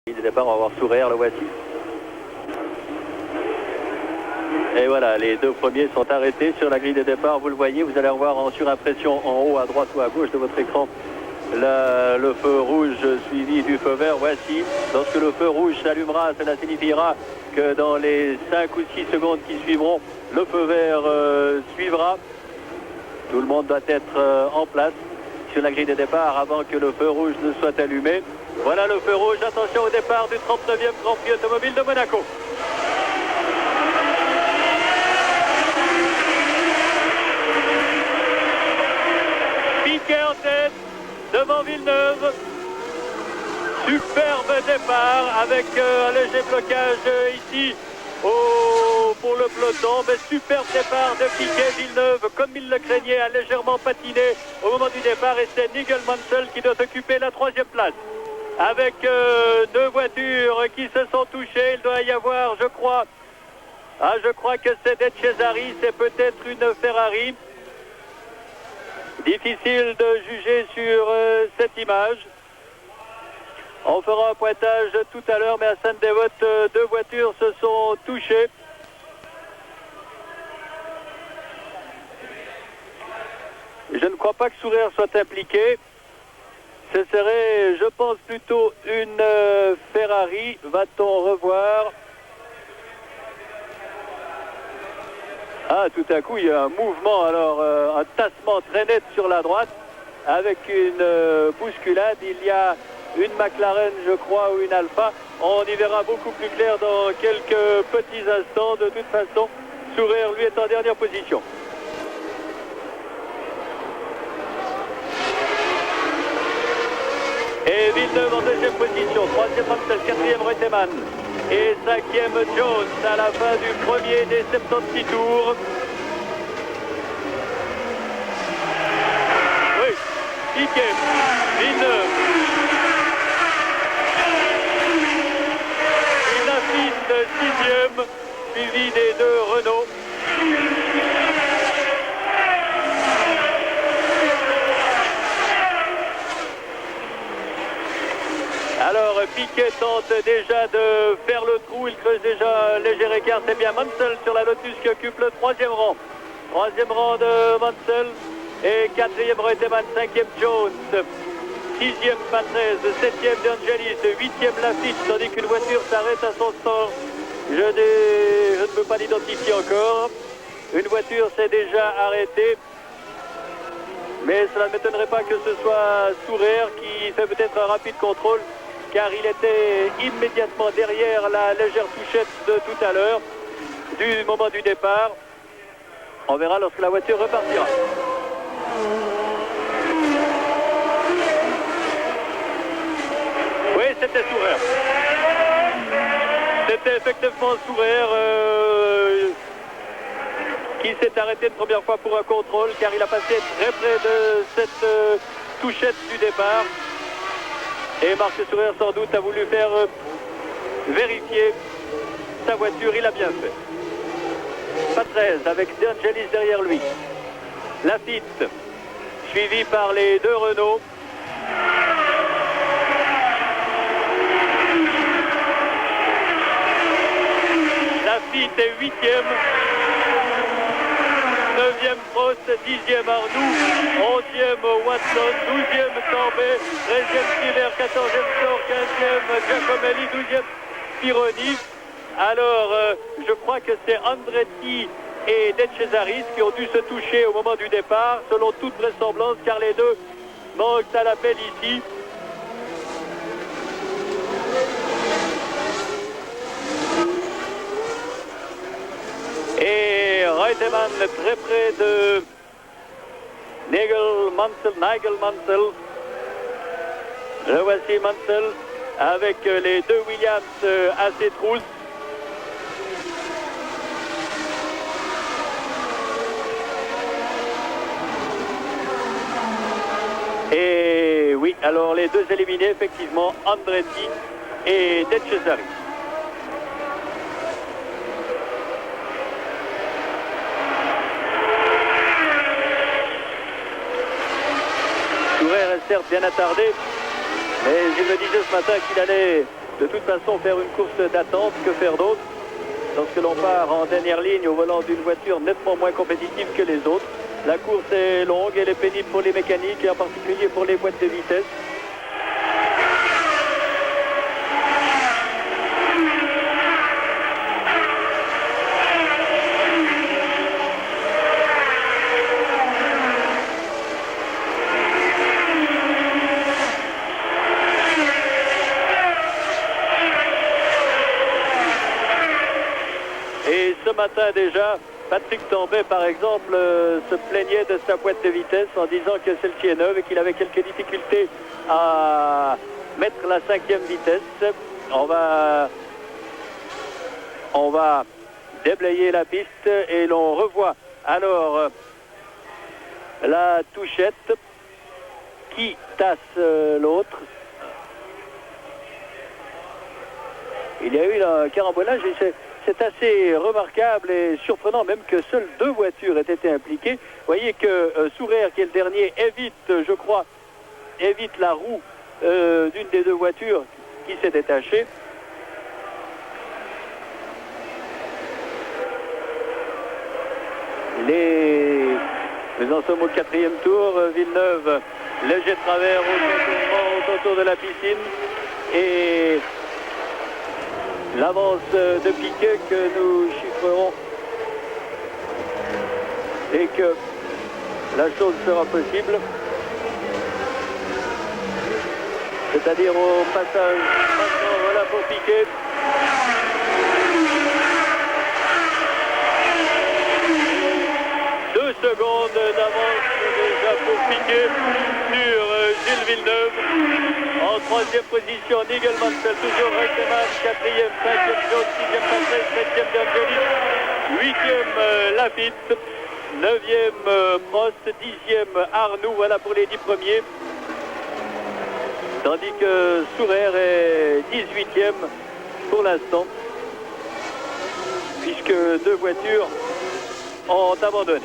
Ligne de départ, on va voir Sourer, le voici. Et voilà, les deux premiers sont arrêtés sur la grille de départ. Vous le voyez, vous allez revoir en surimpression en haut, à droite ou à gauche de votre écran, le feu rouge suivi du feu vert. Voici, lorsque le feu rouge s'allumera, cela signifiera que dans les 5 ou 6 secondes qui suivront, le feu vert suivra. Tout le monde doit être en place sur la grille de départ avant que le feu rouge ne soit allumé. Voilà le feu rouge, attention au départ du 39e Grand Prix automobile de Monaco. Piquet en tête, devant Villeneuve. Superbe départ avec un léger blocage ici pour le peloton. Mais superbe départ de Piquet. Villeneuve, comme il le craignait, a légèrement patiné au moment du départ. Et c'est Nigel Mansell qui doit occuper la 3e place. Avec deux voitures qui se sont touchées, il doit y avoir, je crois que c'est De Cesari, c'est peut-être une Ferrari. Difficile de juger sur cette image. On fera un pointage tout à l'heure, mais à Sainte-Dévote, deux voitures se sont touchées. Je ne crois pas que Sourer soit impliqué. Ce serait, je pense, plutôt une Ferrari. Va-t-on revoir? Ah, tout à coup, il y a un mouvement, alors un tassement très net sur la droite, avec une bousculade. Il y a une McLaren, je crois, ou une Alpha. On y verra beaucoup plus clair dans quelques petits instants. De toute façon, Sourer, lui, est en dernière position. Et Villeneuve en 2e position, 3e Mansell, 4e Reutemann et 5e Jones à la fin du premier des 76 tours. Oui, Piquet, Villeneuve. Une Lafitte 6e, suivi des deux Renault. Alors Piquet tente déjà de faire le trou, il creuse déjà un léger écart, c'est bien Mansell sur la Lotus qui occupe le 3e rang. 3e rang de Mansell et 4e Reutemann, 5e Jones, 6e Patrese, 7e De Angelis, 8e Lafitte, tandis qu'une voiture s'arrête à son sort. Je ne peux pas l'identifier encore. Une voiture s'est déjà arrêtée. Mais cela ne m'étonnerait pas que ce soit Sourer qui fait peut-être un rapide contrôle, car il était immédiatement derrière la légère touchette de tout à l'heure, du moment du départ. On verra lorsque la voiture repartira. Oui, c'était Sourer. C'était effectivement Sourer qui s'est arrêté une première fois pour un contrôle, car il a passé très près de cette touchette du départ. Et Marc Sourer, sans doute, a voulu faire vérifier sa voiture. Il a bien fait. Patrese avec De Angelis derrière lui. Lafitte, suivi par les deux Renault. Lafitte est 8e. 9e Prost, 10e Arnoux, 11e Watson, 12e Tambay, 13e Stiller, 14e Sor, 15e Giacomelli, 12e Pironi. Alors, je crois que c'est Andretti et De Cesaris qui ont dû se toucher au moment du départ, selon toute vraisemblance, car les deux manquent à l'appel ici. Et Reutemann très près de Nigel Mansell. Le voici Mansell avec les deux Williams à ses trousses. Et oui, alors les deux éliminés, effectivement, Andretti et De Cesaris. Sourer est certes bien attardé, mais il me disait ce matin qu'il allait de toute façon faire une course d'attente, que faire d'autre lorsque l'on part en dernière ligne au volant d'une voiture nettement moins compétitive que les autres. La course est longue, elle est pénible pour les mécaniques et en particulier pour les boîtes de vitesse. Et ce matin déjà, Patrick Tambay, par exemple, se plaignait de sa boîte de vitesse en disant que celle-ci est neuve et qu'il avait quelques difficultés à mettre la 5e vitesse. On va déblayer la piste et l'on revoit alors la touchette qui tasse l'autre. Il y a eu un carambolage et c'est assez remarquable et surprenant même que seules 2 voitures aient été impliquées. Vous voyez que Sourer, qui est le dernier, évite la roue d'une des 2 voitures qui s'est détachée. Nous en sommes au 4e tour. Villeneuve, léger travers au contour de la piscine. Et l'avance de Piquet que nous chiffrerons et que la chose sera possible, c'est-à-dire au passage maintenant, voilà pour Piquet. Deux secondes d'avance déjà pour Piquet sur Gilles Villeneuve. En 3e position, Nigel Mansell, toujours Reutemann, 4e, 5e Jones, 6e Patrese, 7e D'Angeli, 8e Lafitte, 9e Prost, 10e Arnoux, voilà pour les 10 premiers. Tandis que Sourer est 18e pour l'instant, puisque 2 voitures ont abandonné.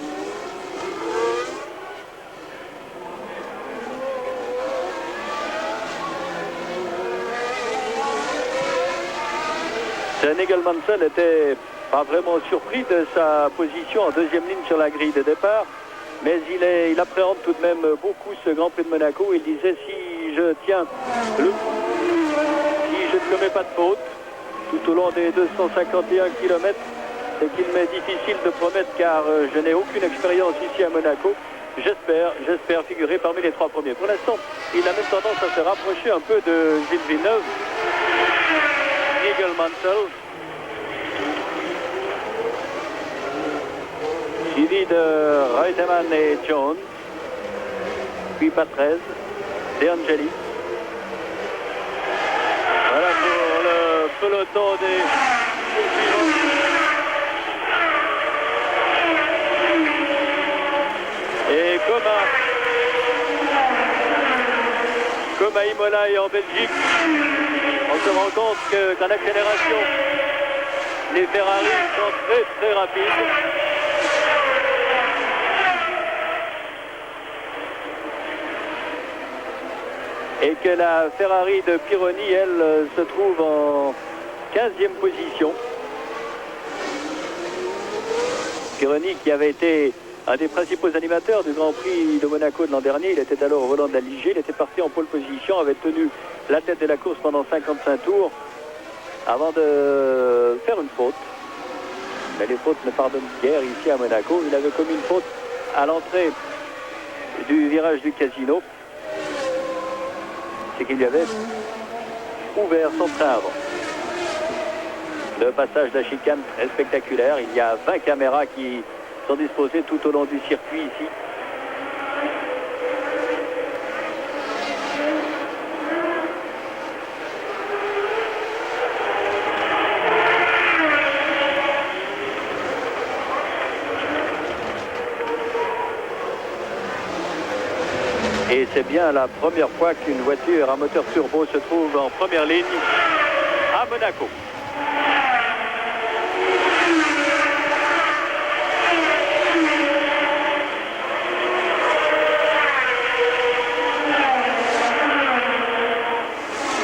Nigel Mansell n'était pas vraiment surpris de sa position en 2e ligne sur la grille de départ, mais il appréhende tout de même beaucoup ce Grand Prix de Monaco. Il disait, si je tiens le coup, si je ne commets pas de faute tout au long des 251 km, c'est qu'il m'est difficile de promettre car je n'ai aucune expérience ici à Monaco. J'espère figurer parmi les 3 premiers. Pour l'instant, il a même tendance à se rapprocher un peu de Gilles Villeneuve. Nigel Mansell, suivi de Reutemann et Jones, puis Patrese, D'Angeli. Voilà pour le peloton des poursuivants. Et comme à Imola et en Belgique, on se rend compte qu'en accélération, les Ferrari sont très rapides. Et que la Ferrari de Pironi, elle, se trouve en 15e position. Pironi qui avait été un des principaux animateurs du Grand Prix de Monaco de l'an dernier. Il était alors au volant de la Ligier, il était parti en pole position, avait tenu la tête de la course pendant 55 tours avant de faire une faute. Mais les fautes ne pardonnent guère ici à Monaco. Il avait commis une faute à l'entrée du virage du Casino. C'est qu'il lui avait ouvert son train avant. Le passage de la chicane très spectaculaire. Il y a 20 caméras qui sont disposées tout au long du circuit ici. Et c'est bien la première fois qu'une voiture à moteur turbo se trouve en première ligne à Monaco.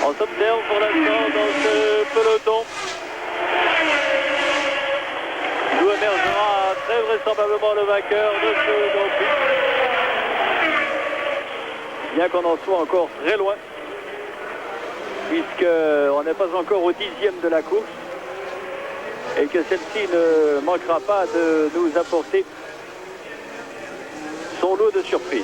On s'observe pour l'instant dans vraisemblablement le vainqueur de ce Grand Prix. Bien qu'on en soit encore très loin, puisqu'on n'est pas encore au 10e de la course et que celle-ci ne manquera pas de nous apporter son lot de surprises.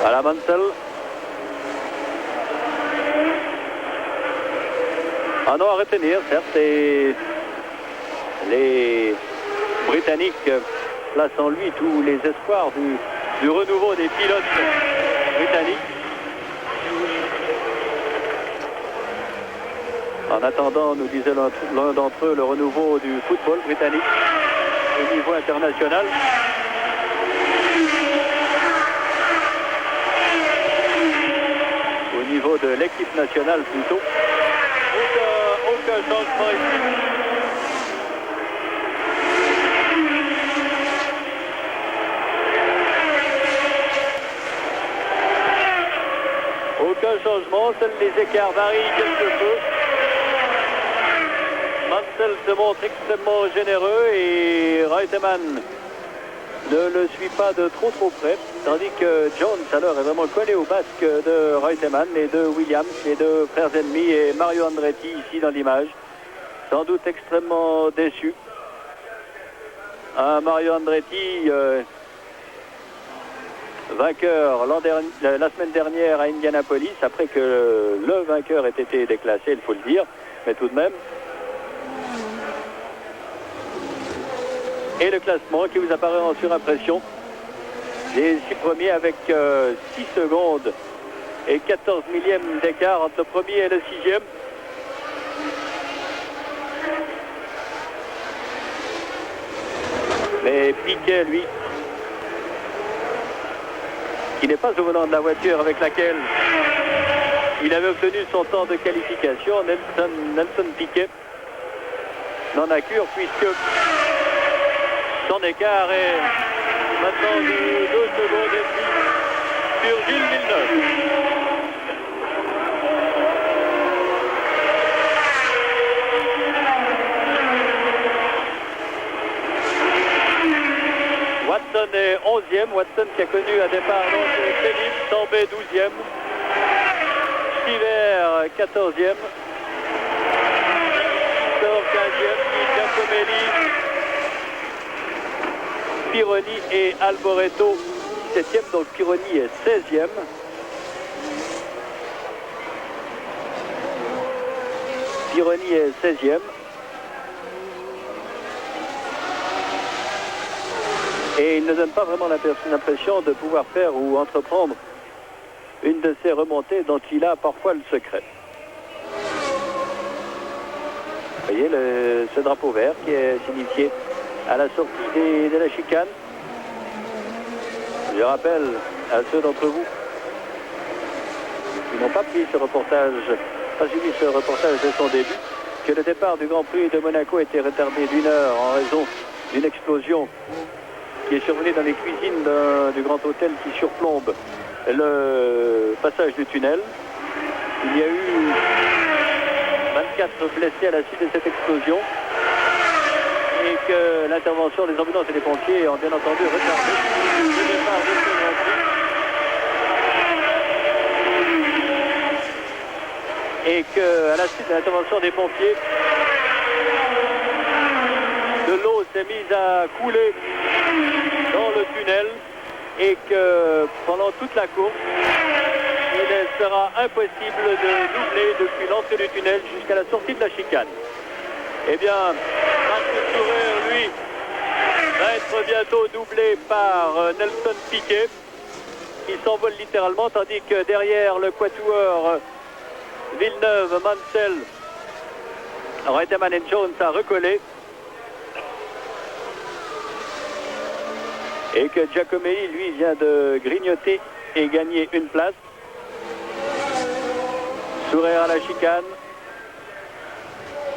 À la Mansell. Un nom à retenir, certes, et les Britanniques placent en lui tous les espoirs du renouveau des pilotes britanniques. En attendant, nous disait l'un d'entre eux, le renouveau du football britannique au niveau international. Au niveau de l'équipe nationale plutôt. Aucun changement ici. Aucun changement, seuls les écarts varient quelque peu. Mansell se montre extrêmement généreux et Reutemann ne le suit pas de trop près, tandis que Jones alors est vraiment collé au basque de Reutemann et de Williams, les deux frères ennemis, et Mario Andretti ici dans l'image, sans doute extrêmement déçu. Mario Andretti, vainqueur la semaine dernière à Indianapolis, après que le vainqueur ait été déclassé, il faut le dire, mais tout de même. Et le classement qui vous apparaît en surimpression. Les 6 premiers avec 6 secondes et 14 millièmes d'écart entre le premier et le 6e. Mais Piquet, lui, qui n'est pas au volant de la voiture avec laquelle il avait obtenu son temps de qualification, Nelson Piquet, n'en a cure puisque son écart est maintenant de 2 secondes et plus sur Gilles Villeneuve. Watson est 11e. Watson qui a connu un départ pénible, tombé 12e. Stiver 14e. Sort 15e. Giacomelli, Pironi et Alboreto 17e, donc Pironi est 16e. Pironi est 16e. Et il ne donne pas vraiment l'impression de pouvoir faire ou entreprendre une de ces remontées dont il a parfois le secret. Vous voyez ce drapeau vert qui est signifié à la sortie de la chicane. Je rappelle à ceux d'entre vous qui n'ont pas suivi ce reportage de son début, que le départ du Grand Prix de Monaco a été retardé d'1 heure en raison d'une explosion qui est survenue dans les cuisines du Grand Hôtel qui surplombe le passage du tunnel. Il y a eu 24 blessés à la suite de cette explosion et que l'intervention des ambulances et des pompiers ont bien entendu retardé le départ de ce Grand Prix. Et qu'à la suite de l'intervention des pompiers, de l'eau s'est mise à couler dans le tunnel et que pendant toute la course, il sera impossible de doubler depuis l'entrée du tunnel jusqu'à la sortie de la chicane. Eh bien, Marcus Schurrer, lui, va être bientôt doublé par Nelson Piquet, qui s'envole littéralement, tandis que derrière le quatuor Villeneuve, Mansell, Reutemann et Jones a recollé. Et que Giacomelli, lui, vient de grignoter et gagner une place. Sourer à la chicane.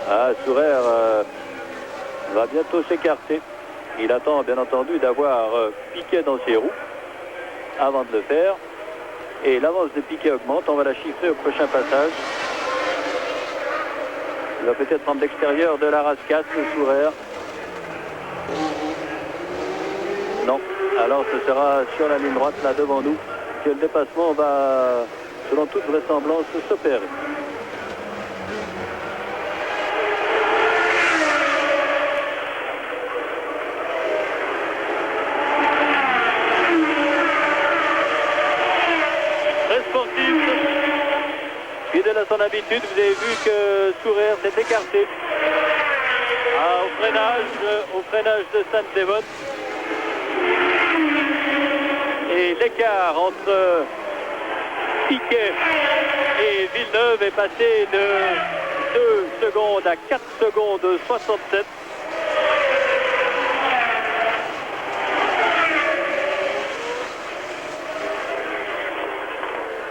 Ah, Sourer va bientôt s'écarter. Il attend bien entendu d'avoir Piquet dans ses roues avant de le faire. Et l'avance de Piquet augmente. On va la chiffrer au prochain passage. Il va peut-être prendre l'extérieur de la rascasse, le Sourer. Non. Alors ce sera sur la ligne droite là devant nous que le dépassement va, selon toute vraisemblance, s'opérer. Très sportif. Fidèle à son habitude, vous avez vu que Sourer s'est écarté au freinage de Sainte-Dévote. Et l'écart entre Piquet et Villeneuve est passé de 2 secondes à 4 secondes 67.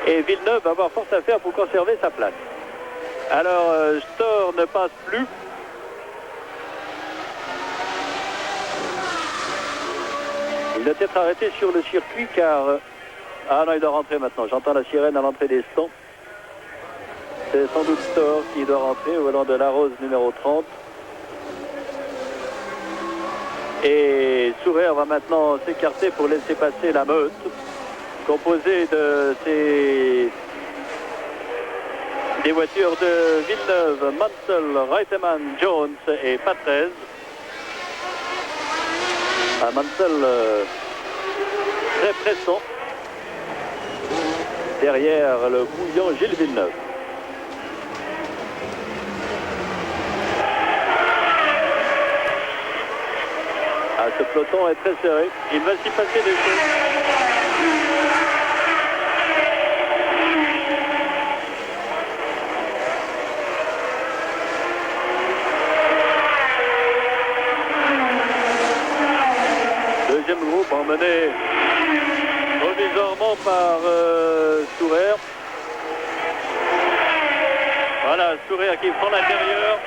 Et Villeneuve va avoir force à faire pour conserver sa place. Alors Storr ne passe plus. Il doit être arrêté sur le circuit car... Ah non, il doit rentrer maintenant. J'entends la sirène à l'entrée des stands. C'est sans doute Storr qui doit rentrer au volant de la Rose numéro 30. Et Sourer va maintenant s'écarter pour laisser passer la meute, composée de des voitures de Villeneuve, Mansell, Reutemann, Jones et Patrese. Un Mansell très pressant derrière le bouillant Gilles Villeneuve. Ah, ce peloton est très serré. Il va s'y passer des choses. Deuxième groupe emmené provisoirement par Sourer. Voilà, Sourer qui prend l'intérieur.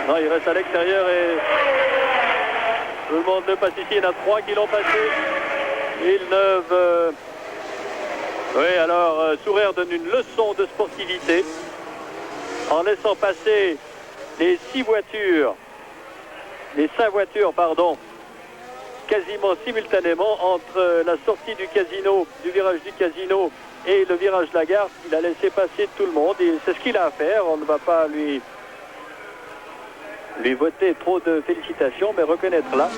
Non, il reste à l'extérieur et tout le monde ne passe ici. Il y en a 3 qui l'ont passé. Villeneuve. Oui, alors Sourer donne une leçon de sportivité en laissant passer les 5 voitures, pardon, quasiment simultanément entre la sortie du casino, du virage du casino et le virage de la gare. Il a laissé passer tout le monde et c'est ce qu'il a à faire. On ne va pas lui voter trop de félicitations, mais reconnaître là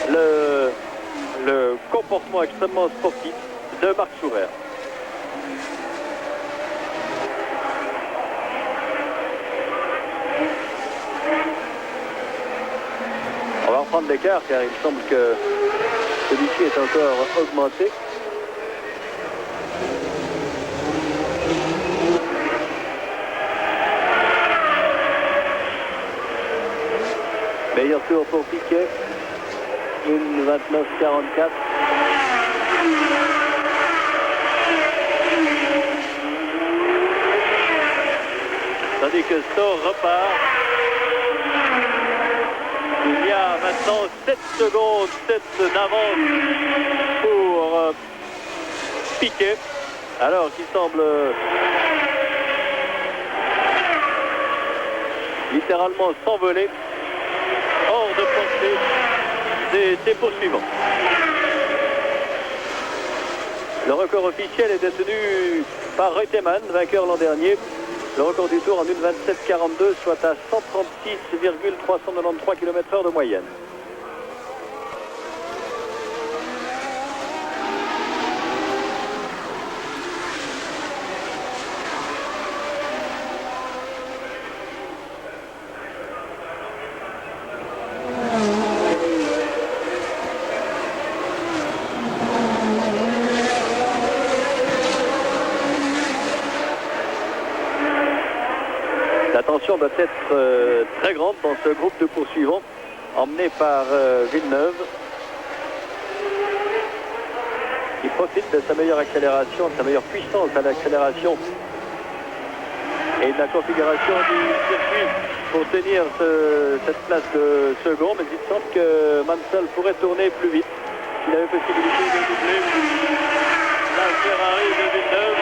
le comportement extrêmement sportif de Marc Sourer. On va reprendre l'écart car il semble que celui-ci est encore augmenté. Meilleur tour pour Piquet. 1:29:44. Tandis que Storr repart. Il y a maintenant 7 secondes, 7 d'avance pour Piquet. Alors qu'il semble littéralement s'envoler hors de portée des poursuivants. Le record officiel est détenu par Reutemann, vainqueur l'an dernier. Le record du tour en 1:27:42, soit à 136,393 km/h de moyenne. La tension doit être très grande dans ce groupe de poursuivants emmené par Villeneuve. qui profite de sa meilleure accélération, de sa meilleure puissance à l'accélération et de la configuration du circuit pour tenir cette place de second. Mais il semble que Mansell pourrait tourner plus vite. Il avait possibilité de doubler la Ferrari de Villeneuve.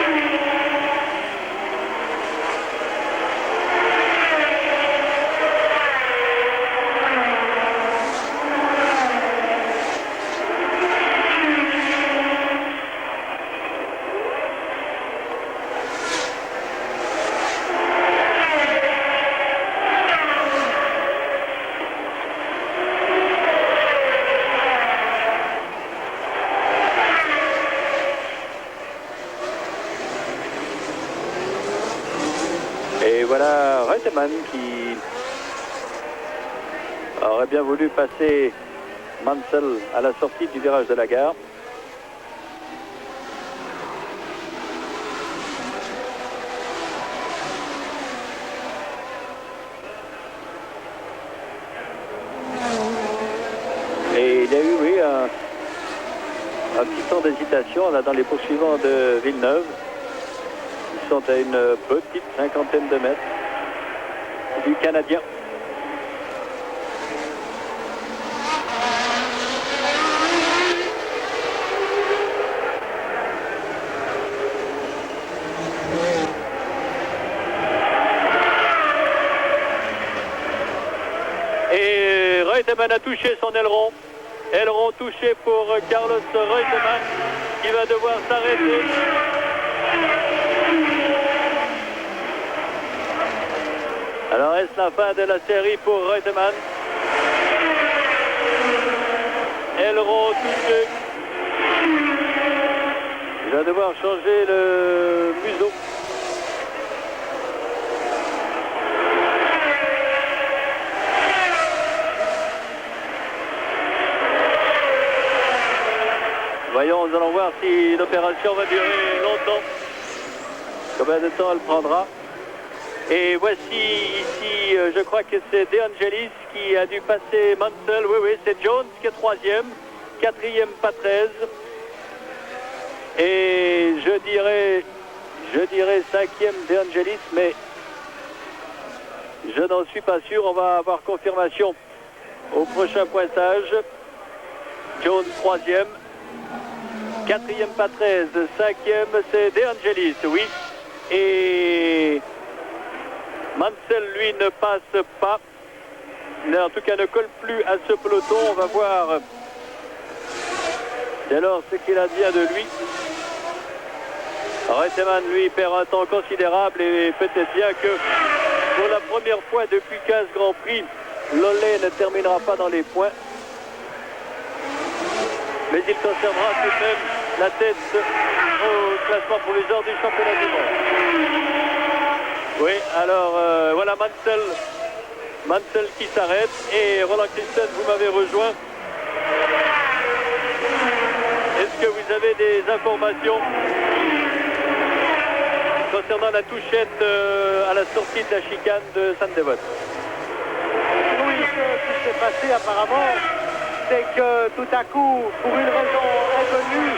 Et voilà Reutemann qui aurait bien voulu passer Mansell à la sortie du virage de la gare. Et il y a eu, oui, un petit temps d'hésitation là dans les poursuivants de Villeneuve. Ils sont à une petite cinquantaine de mètres du Canadien. Et Reutemann a touché son aileron. Aileron touché pour Carlos Reutemann qui va devoir s'arrêter. Alors est-ce la fin de la série pour Reutemann? Aileron touché. Il va devoir changer le museau. Voyons, nous allons voir si l'opération va durer longtemps. Combien de temps elle prendra? Et voici ici, je crois que c'est De Angelis qui a dû passer Mansell. Oui, c'est Jones qui est troisième, quatrième Patrese. Et je dirais cinquième De Angelis, mais je n'en suis pas sûr. On va avoir confirmation au prochain pointage. Jones troisième, quatrième Patrese, cinquième c'est De Angelis, oui. Et Mansell, lui, ne passe pas. En tout cas, ne colle plus à ce peloton. On va voir dès lors ce qu'il advient de lui. Reutemann, lui, perd un temps considérable et peut-être bien que pour la première fois depuis 15 Grands Prix, Lolley ne terminera pas dans les points. Mais il conservera tout de même la tête au classement provisoire du championnat du monde. Oui, alors voilà Mansell qui s'arrête et Roland Christen, vous m'avez rejoint. Est-ce que vous avez des informations concernant la touchette à la sortie de la chicane de Sainte-Dévote? Oui, ce qui s'est passé apparemment, c'est que tout à coup, pour une raison inconnue,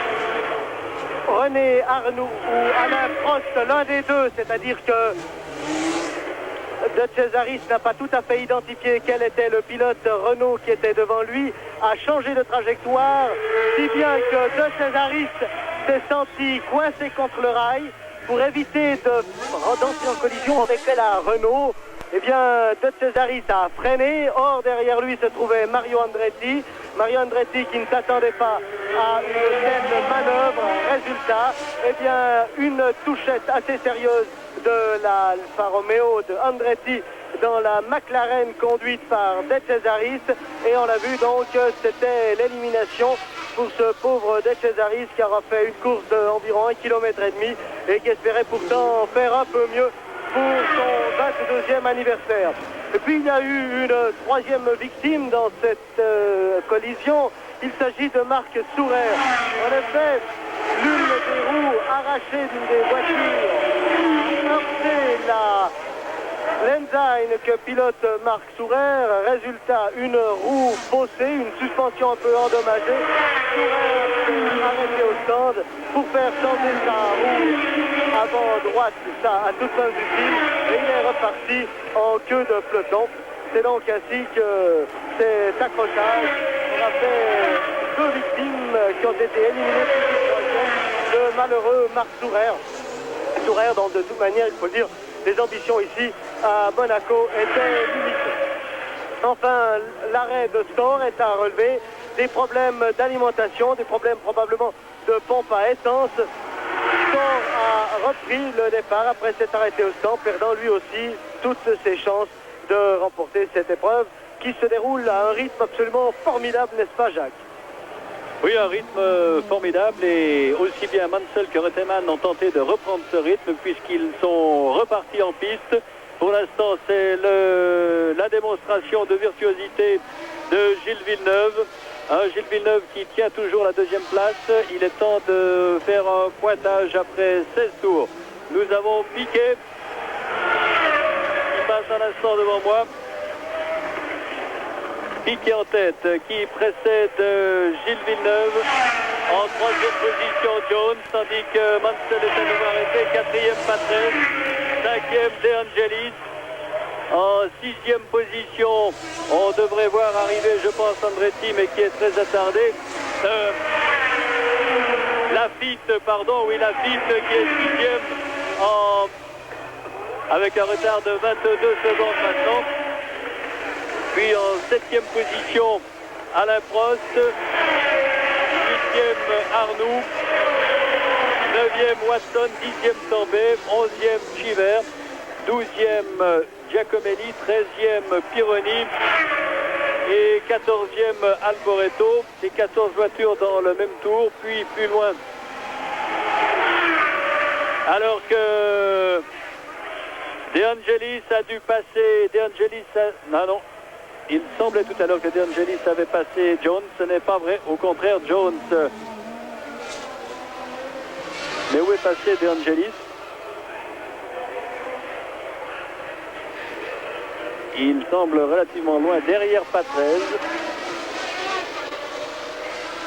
René Arnoux ou Alain Prost, l'un des deux, c'est-à-dire que De Cesaris n'a pas tout à fait identifié quel était le pilote Renault qui était devant lui, a changé de trajectoire, si bien que De Cesaris s'est senti coincé contre le rail. Pour éviter d'entrer en collision avec la Renault, eh bien, De Cesaris a freiné. Or, derrière lui se trouvait Mario Andretti. Mario Andretti qui ne s'attendait pas à une telle manœuvre. Résultat, eh bien, une touchette assez sérieuse de l'Alfa Romeo de Andretti dans la McLaren conduite par De Cesaris. Et on l'a vu donc, c'était l'élimination pour ce pauvre De Cesaris qui aura fait une course d'environ 1,5 km et qui espérait pourtant faire un peu mieux pour son 22e anniversaire. Et puis il y a eu une troisième victime dans cette collision. Il s'agit de Marc Sourer. En effet, l'une des roues arrachées d'une des voitures heurtait l'Enzyme que pilote Marc Sourer. Résultat, une roue faussée, une suspension un peu endommagée. Sourer s'est arrêté au stand pour faire changer sa roue avant droite, ça à toute fin utile, et il est reparti en queue de peloton. C'est donc ainsi que cet accrochage aura fait 2 victimes qui ont été éliminées de malheureux Marc Sourer. Sourer, dont de toute manière, il faut le dire, les ambitions ici à Monaco étaient limitées. Enfin, l'arrêt de Store est à relever. Des problèmes d'alimentation, des problèmes probablement de pompe à essence. Store a repris le départ après s'être arrêté au stand, perdant lui aussi toutes ses chances de remporter cette épreuve qui se déroule à un rythme absolument formidable, n'est-ce pas Jacques? Oui, un rythme formidable, et aussi bien Mansell que Reutemann ont tenté de reprendre ce rythme puisqu'ils sont repartis en piste. Pour l'instant, c'est la démonstration de virtuosité de Gilles Villeneuve. Gilles Villeneuve qui tient toujours la 2e place. Il est temps de faire un pointage après 16 tours. Nous avons Piquet qui passe un instant devant moi. Piquet en tête, qui précède Gilles Villeneuve. En 3e position, Jones, tandis que Mansell est à nouveau arrêté. 4e, Patrese. 5e, De Angelis. En 6e position, on devrait voir arriver, je pense, Andretti, mais qui est très attardé. Lafitte qui est 6e avec un retard de 22 secondes maintenant. Puis en 7e position, Alain Prost. 8e, Arnoux. 9e, Watson. 10e, Tambay. 11e, Chiver. 12e, Giacomelli. 13e, Pironi. Et 14e, Alboreto. C'est 14 voitures dans le même tour. Puis plus loin, alors que De Angelis a dû passer. Non. Il semblait tout à l'heure que De Angelis avait passé Jones. Ce n'est pas vrai. Au contraire, Jones. Mais où est passé De Angelis? Il semble relativement loin, derrière Patrese.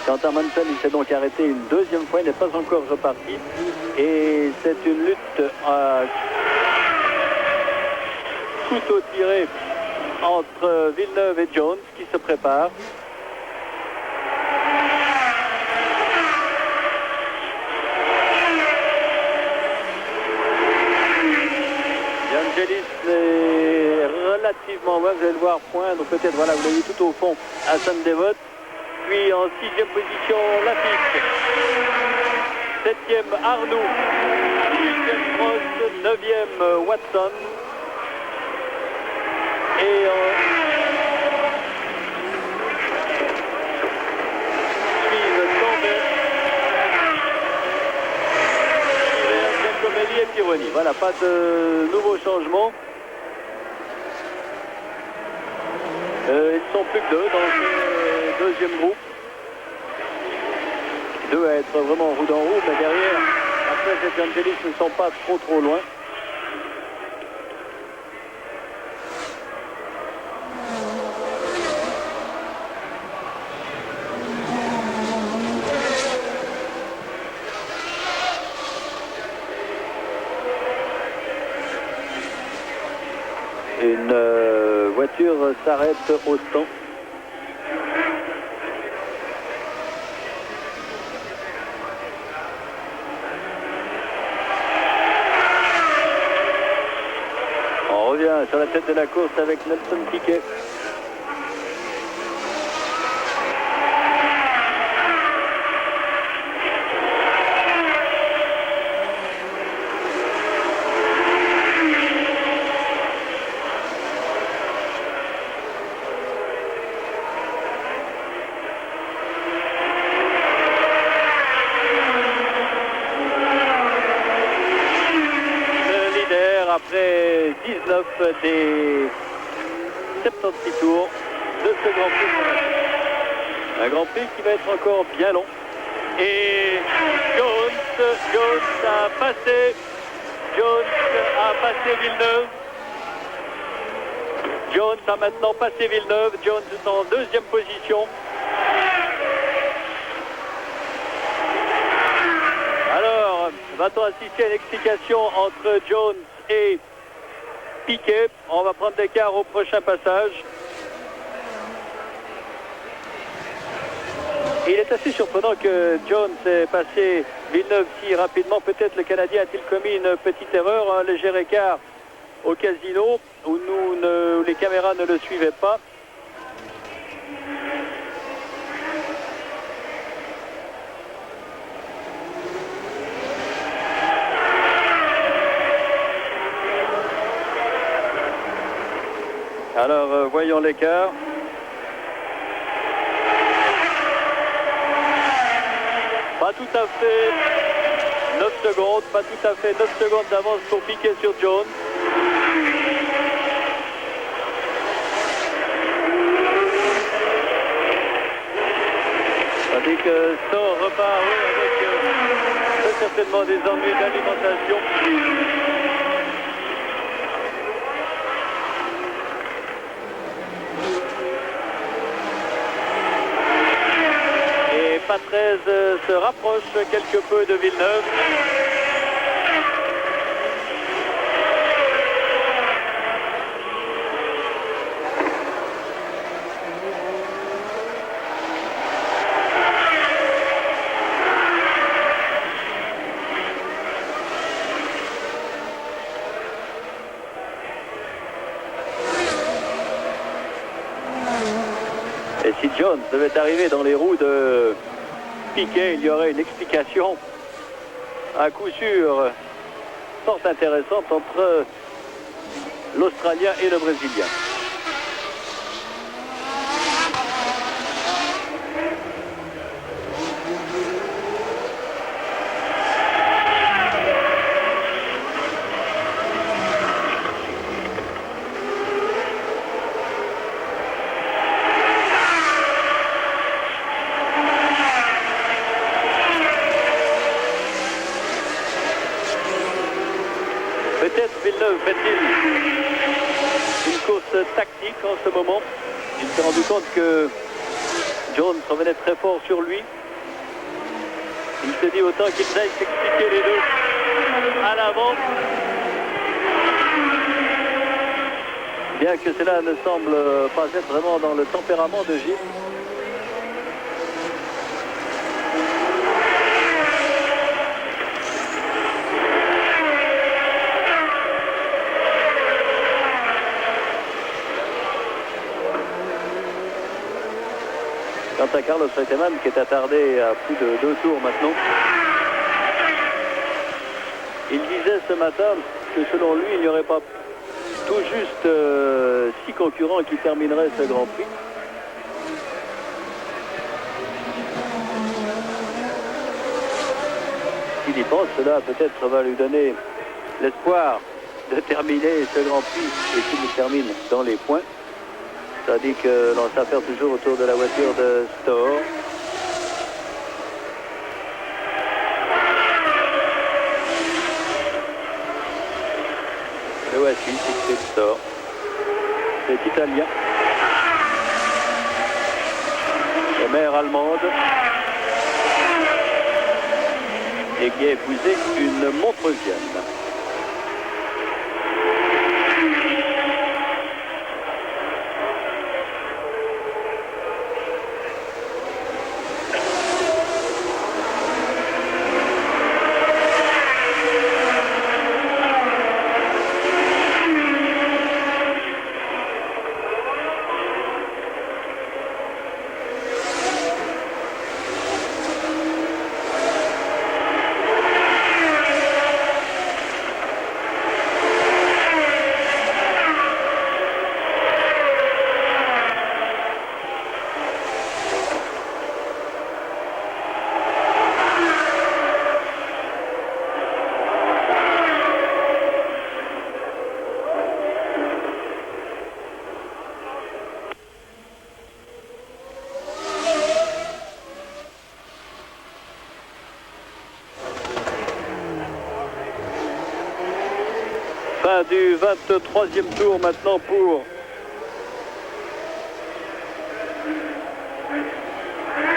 Quant à Mansell, il s'est donc arrêté une 2e fois. Il n'est pas encore reparti. Et c'est une lutte à couteau tiré entre Villeneuve et Jones qui se préparent. De Angelis est relativement loin, vous allez le voir poindre peut-être, voilà, vous l'avez tout au fond à Sainte-Dévote. Puis en 6e position, Lafitte. 7e, Arnoux. 8e, Prost. 9e, Watson. Et suivent Tambay, Giacomelli et Pironi. Voilà, pas de nouveaux changements. Ils sont plus que 2 dans ce 2e groupe. 2 à être vraiment roue dans roue, mais derrière, après De Angelis ne sont pas trop loin. Une voiture s'arrête au stand. On revient sur la tête de la course avec Nelson Piquet. Après 19 des 76 tours de ce Grand Prix. Un Grand Prix qui va être encore bien long. Et Jones a passé Villeneuve. Jones a maintenant passé Villeneuve. Jones est en deuxième position. Alors, va-t-on assister à une explication entre Jones et Piquet? On va prendre l'écart au prochain passage. Il est assez surprenant que Jones ait passé Villeneuve si rapidement. Peut-être le Canadien a-t-il commis une petite erreur, un léger écart au casino où les caméras ne le suivaient pas. Alors, voyons l'écart. Pas tout à fait 9 secondes, pas tout à fait 9 secondes d'avance pour Piquet sur Jones. Tandis que Stoll repart avec très certainement des ennuis d'alimentation. Patrese se rapproche quelque peu de Villeneuve. Et si Jones devait arriver dans les roues de Piquet, il y aurait une explication à coup sûr fort intéressante entre l'Australien et le Brésilien. Peut-être Villeneuve fait-il une course tactique en ce moment. Il s'est rendu compte que Jones revenait très fort sur lui. Il se dit autant qu'ils aillent s'expliquer les deux à l'avant. Bien que cela ne semble pas être vraiment dans le tempérament de Gilles. Quant à Carlos Reutemann qui est attardé à plus de 2 tours maintenant. Il disait ce matin que selon lui, il n'y aurait pas tout juste 6 concurrents qui termineraient ce Grand Prix. S'il y pense, cela peut-être va lui donner l'espoir de terminer ce Grand Prix et qu'il le termine dans les points. Tandis que l'on s'affaire toujours autour de la voiture de Stoll. Le voici, c'est Stoll. C'est italien. De mère allemande. Et qui a épousé une Montreusienne. Fin du 23e tour maintenant pour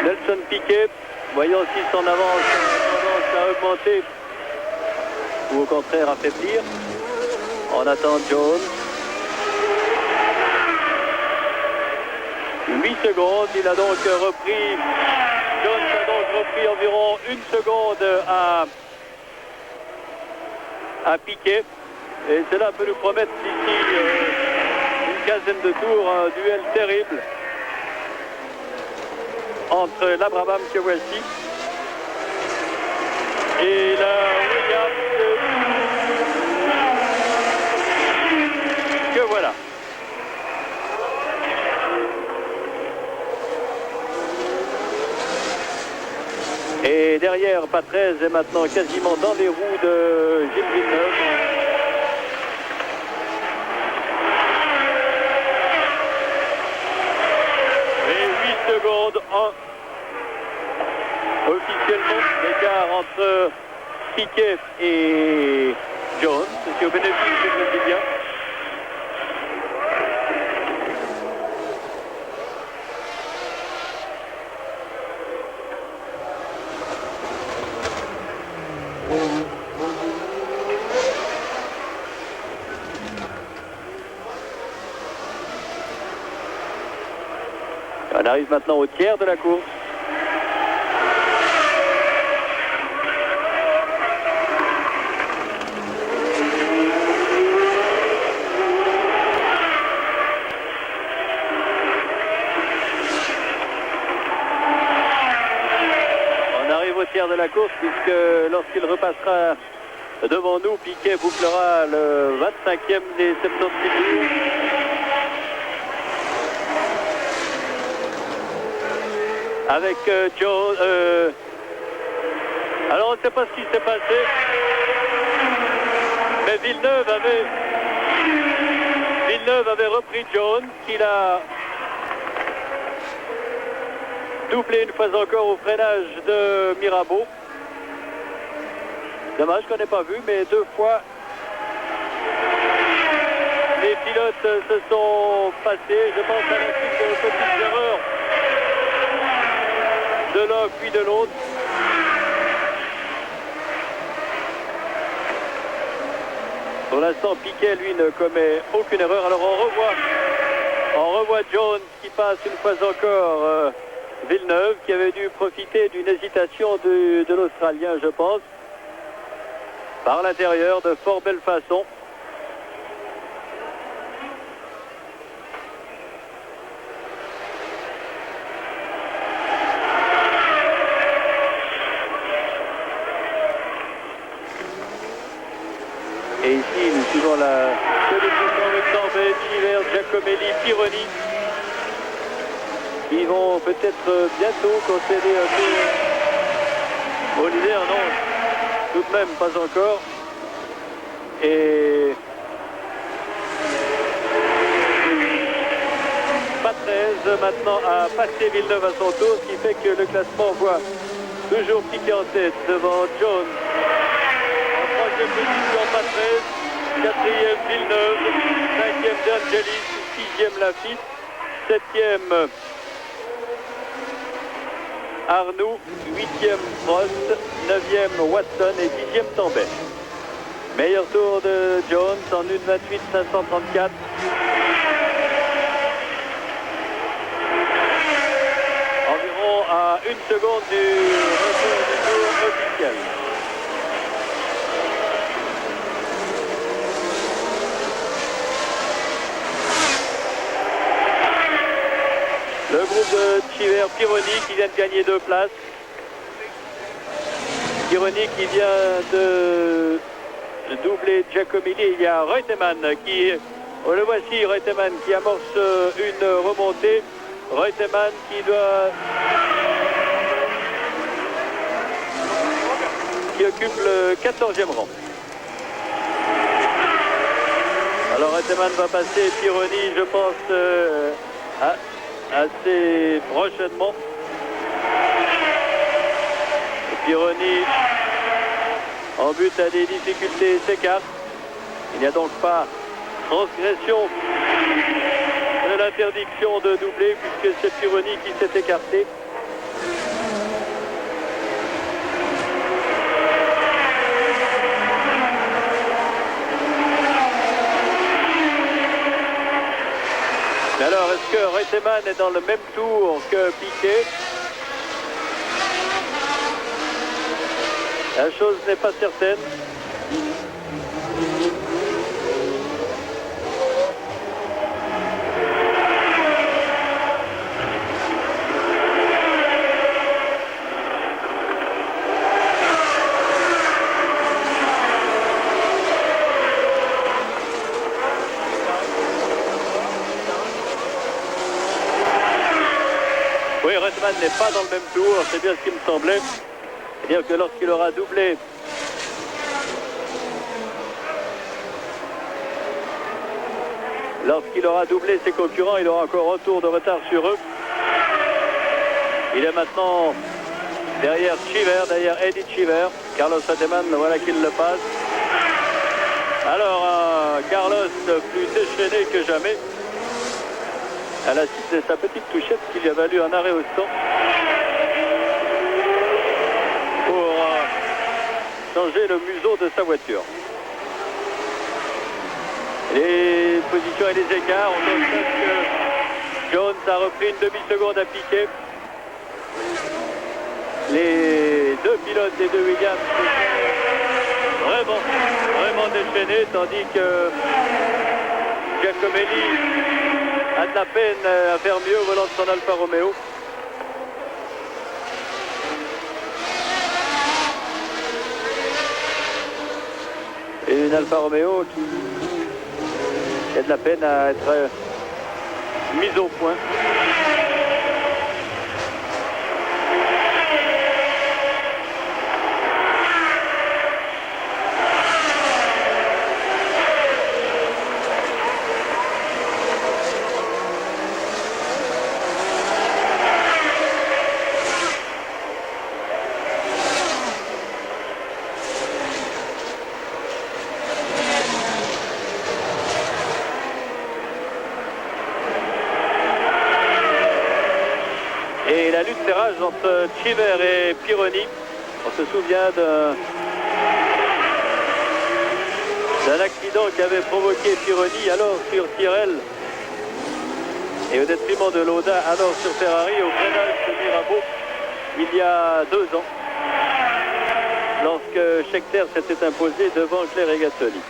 Nelson Piquet, voyons si son avance tendance à augmenter ou au contraire affaiblir. On attend Jones. 8 secondes, il a donc repris, Jones a donc repris environ 1 seconde à Piquet. Et cela peut nous promettre d'ici une quinzaine de tours un duel terrible entre l'Abraham que voici et la Williams que voilà. Et derrière, Patrese est maintenant quasiment dans les roues de Gilles Villeneuve. Et 8 secondes officiellement l'écart entre Piquet et Jones, ceci au bénéfice du Brésilien. On arrive maintenant au tiers de la course. On arrive au tiers de la course puisque lorsqu'il repassera devant nous, Piquet bouclera le 25e des 76 tours. Avec Joe. Alors on ne sait pas ce qui s'est passé. Mais Villeneuve avait repris Jones, qu'il a doublé une fois encore au freinage de Mirabeau. Dommage qu'on n'ait pas vu, mais 2 fois les pilotes se sont passés. Je pense à la suite de petites erreurs de l'un puis de l'autre. Pour l'instant, Piquet, lui, ne commet aucune erreur. Alors on revoit Jones qui passe une fois encore Villeneuve, qui avait dû profiter d'une hésitation de l'Australien, je pense, par l'intérieur de fort belle façon. Et ici, nous suivons la sélection de Tambay, Chiver, Giacomelli, Pironi, qui vont peut-être bientôt concéder un peu au leader. Non, tout de même pas encore. Et Patrese maintenant a passé Villeneuve à son tour, ce qui fait que le classement voit toujours Piquet en tête devant Jones. Troisième position Patrese, quatrième Villeneuve, cinquième D'Angelis, sixième Lafitte, septième Arnoux, huitième Prost, neuvième Watson et dixième Tambay. Meilleur tour de Jones en 1:28.534. Environ à 1 seconde du retour du tour officiel. Le groupe de Chiver, Pironi qui vient de gagner 2 places. Pironi qui vient de doubler Giacomelli. Il y a Reutemann qui, le voici, Reutemann qui amorce une remontée. Reutemann qui occupe le 14e rang. Alors Reutemann va passer Pironi, je pense, assez prochainement. Pironi en but à des difficultés s'écarte. Il n'y a donc pas transgression de l'interdiction de doubler puisque c'est Pironi qui s'est écarté. est-ce que Reutemann est dans le même tour que Piquet? La chose n'est pas certaine. Oui, Reutemann n'est pas dans le même tour, c'est bien ce qui me semblait. C'est-à-dire que lorsqu'il aura doublé ses concurrents, il aura encore un tour de retard sur eux. Il est maintenant derrière Cheever, derrière Eddie Cheever. Carlos Reutemann, voilà qu'il le passe. Alors, Carlos plus déchaîné que jamais à la suite de sa petite touchette qui lui a valu un arrêt au stand pour changer le museau de sa voiture. Les positions et les écarts, on constate que Jones a repris une demi-seconde à Piquet. Les deux pilotes des deux Williams sont vraiment déchaînés, tandis que Giacomelli a de la peine à faire mieux au volant de son Alfa Romeo. Et une Alfa Romeo qui a de la peine à être mise au point. Et la lutte fait rage entre Cheever et Pironi. On se souvient d'un accident qu'avait provoqué Pironi alors sur Tyrrell et au détriment de Lauda alors sur Ferrari au freinage de Mirabeau il y a 2 ans lorsque Scheckter s'était imposé devant Claire Regazzoni.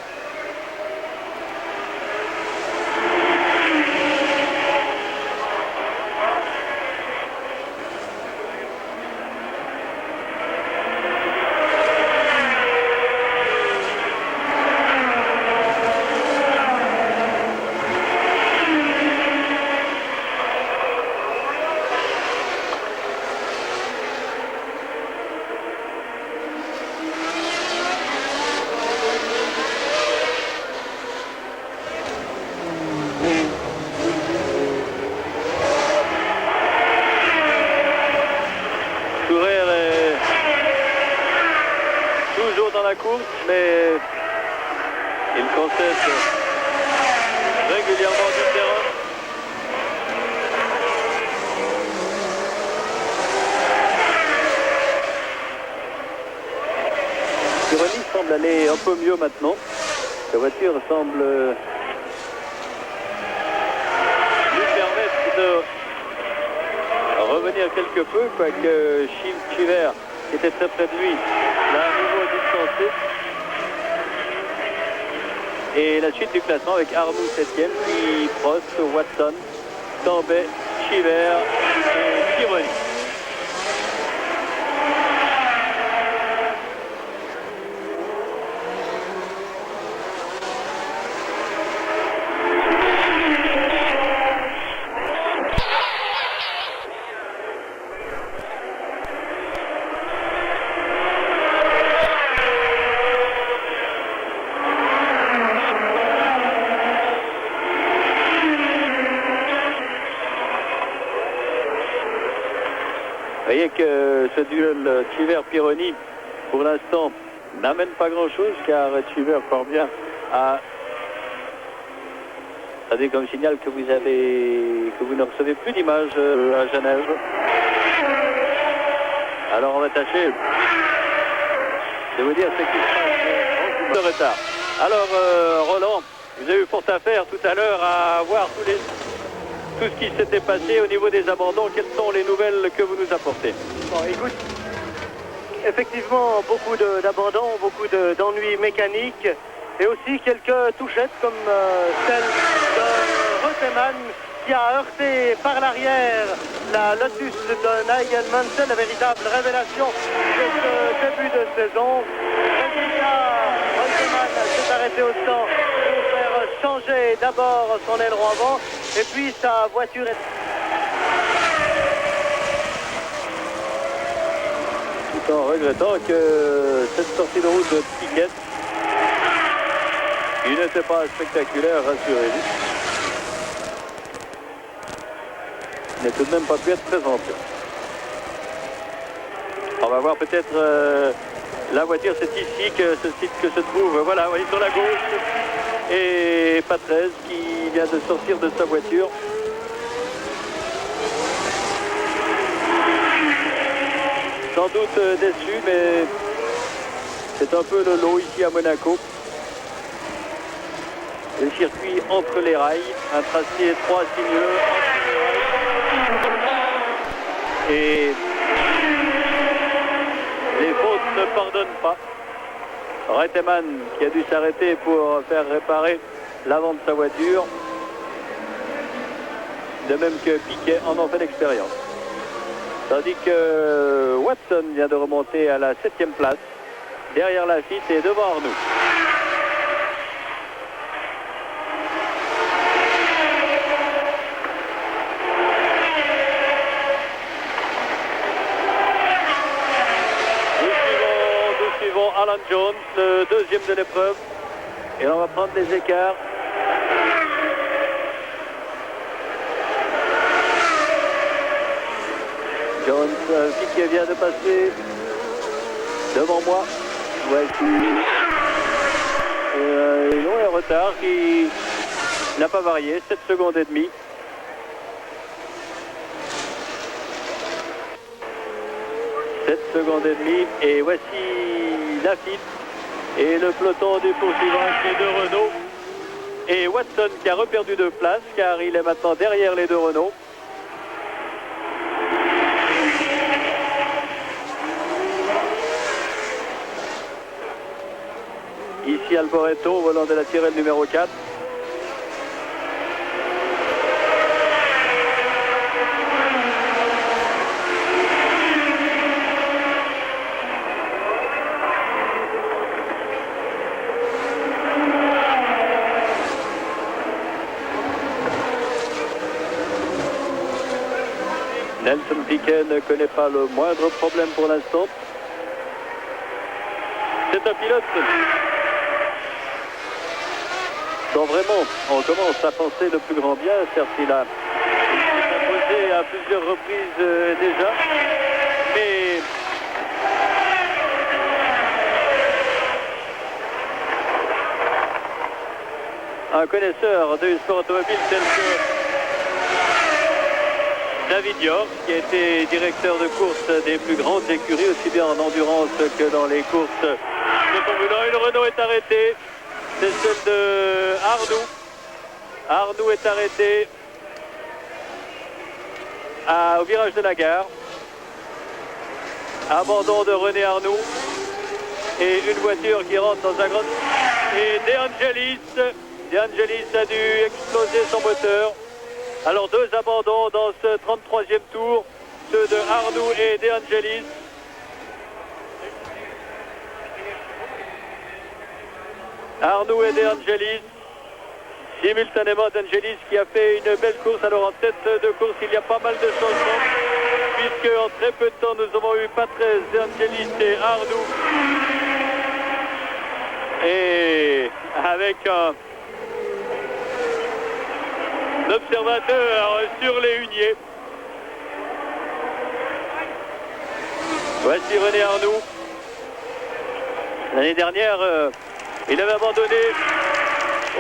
Course, mais il concède régulièrement du terrain. Pironi semble aller un peu mieux maintenant. La voiture semble lui permettre de revenir quelque peu, quoique Cheever, qui était très près de lui, l'a à nouveau distancé. Et la suite du classement avec Arnoux 7e, puis Prost, Watson, Tambay, Cheever et Pironi. Vous voyez que ce duel Cheever-Pironi, pour l'instant, n'amène pas grand-chose, car Cheever parvient à... Ça dit comme signal que vous ne recevez plus d'images à Genève. Alors on va tâcher de vous dire ce qui se passe de retard. Alors Roland, vous avez eu fort à faire tout à l'heure à voir tous tout ce qui s'était passé au niveau des abandons. Quelles sont les nouvelles que vous nous apportez? Bon, écoute, effectivement, beaucoup d'abandons, beaucoup d'ennuis mécaniques et aussi quelques touchettes comme celle de Reutemann qui a heurté par l'arrière la Lotus de Nigel Mansell, la véritable révélation de ce début de saison. Reutemann s'est arrêté au stand pour faire changer d'abord son aileron avant et puis sa voiture est... Tout en regrettant que cette sortie de route de Piquet, qui n'était pas spectaculaire, rassurez-vous, n'a tout de même pas pu être présenté. On va voir peut-être la voiture, c'est ici que se trouve, voilà, voyez, sur la gauche, et Patrese qui vient de sortir de sa voiture. Sans doute déçu, mais c'est un peu le lot ici à Monaco. Le circuit entre les rails, un tracé étroit, sinueux, et les fautes ne pardonnent pas. Reutemann qui a dû s'arrêter pour faire réparer l'avant de sa voiture, de même que Piquet en ont fait l'expérience. Tandis que Watson vient de remonter à la 7e place, derrière Lafitte et devant Arnoux. Nous suivons Alan Jones, le deuxième de l'épreuve, et on va prendre les écarts. Jones, Piquet vient de passer devant moi. Voici un retard qui n'a pas varié, 7 secondes et demie. Secondes et demie, et voici Lafitte et le peloton du poursuivant qui est de Renault, et Watson qui a reperdu 2 places car il est maintenant derrière les 2 Renault. Ici Alboreto au volant de la Tyrrell numéro 4. Nelson Piquet ne connaît pas le moindre problème pour l'instant. C'est un pilote dont vraiment on commence à penser le plus grand bien. Certes, il a imposé à plusieurs reprises déjà, mais un connaisseur du sport automobile tel que David York, qui a été directeur de course des plus grandes écuries, aussi bien en endurance que dans les courses de Formule 1. Le Renault est arrêté, c'est celle de Arnoux. Arnoux est arrêté au virage de la gare. Abandon de René Arnoux et une voiture qui rentre dans un grand... Et De Angelis a dû exploser son moteur. Alors 2 abandons dans ce 33e tour, ceux de Arnoux et De Angelis. Arnoux et De Angelis, simultanément d'Angelis qui a fait une belle course. Alors en tête de course, il y a pas mal de changements, puisque en très peu de temps, nous avons eu Patrese, De Angelis et Arnoux. Et avec un observateur sur les huniers. Voici René Arnoux. L'année dernière, il avait abandonné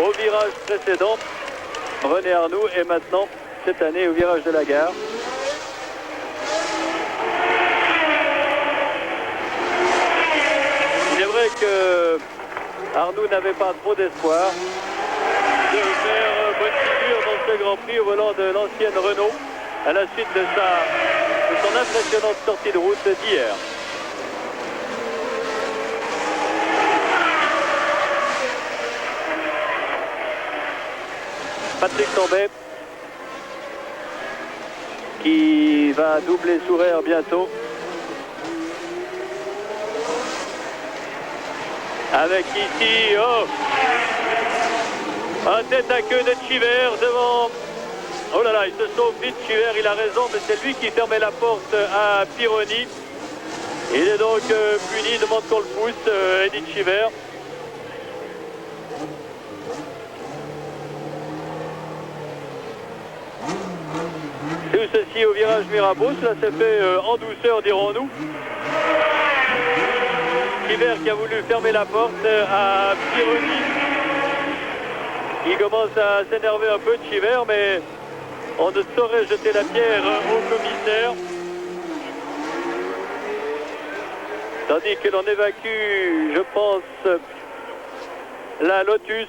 au virage précédent. René Arnoux est maintenant, cette année, au virage de la gare. Il est vrai que Arnoux n'avait pas trop d'espoir de faire bonne figure dans ce Grand Prix au volant de l'ancienne Renault à la suite de son impressionnante sortie de route d'hier. Patrick Tambay qui va doubler Sourer bientôt. Avec ici, un tête à queue de Chiver devant. Oh là là, il se sauve vite, Chiver, il a raison, mais c'est lui qui fermait la porte à Pironi. Il est donc puni, demande qu'on le pousse, Eddie Chiver. Tout ceci au virage Mirabeau, cela s'est fait en douceur, dirons-nous. Chiver qui a voulu fermer la porte à Pironi. Il commence à s'énerver un peu, Chiver, mais on ne saurait jeter la pierre au commissaire. Tandis que l'on évacue, je pense, la Lotus.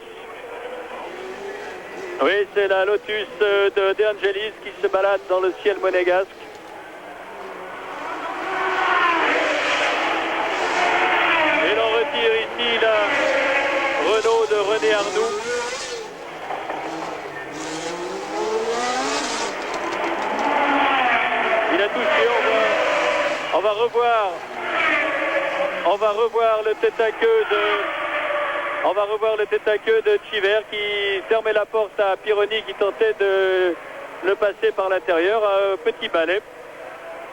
Oui, c'est la Lotus de De Angelis qui se balade dans le ciel monégasque. Et l'on retire ici la Renault de René Arnoux. Il a touché, on va revoir le tête à queue de... On va revoir le tête à queue de Chiver qui fermait la porte à Pironi qui tentait de le passer par l'intérieur. Un petit balai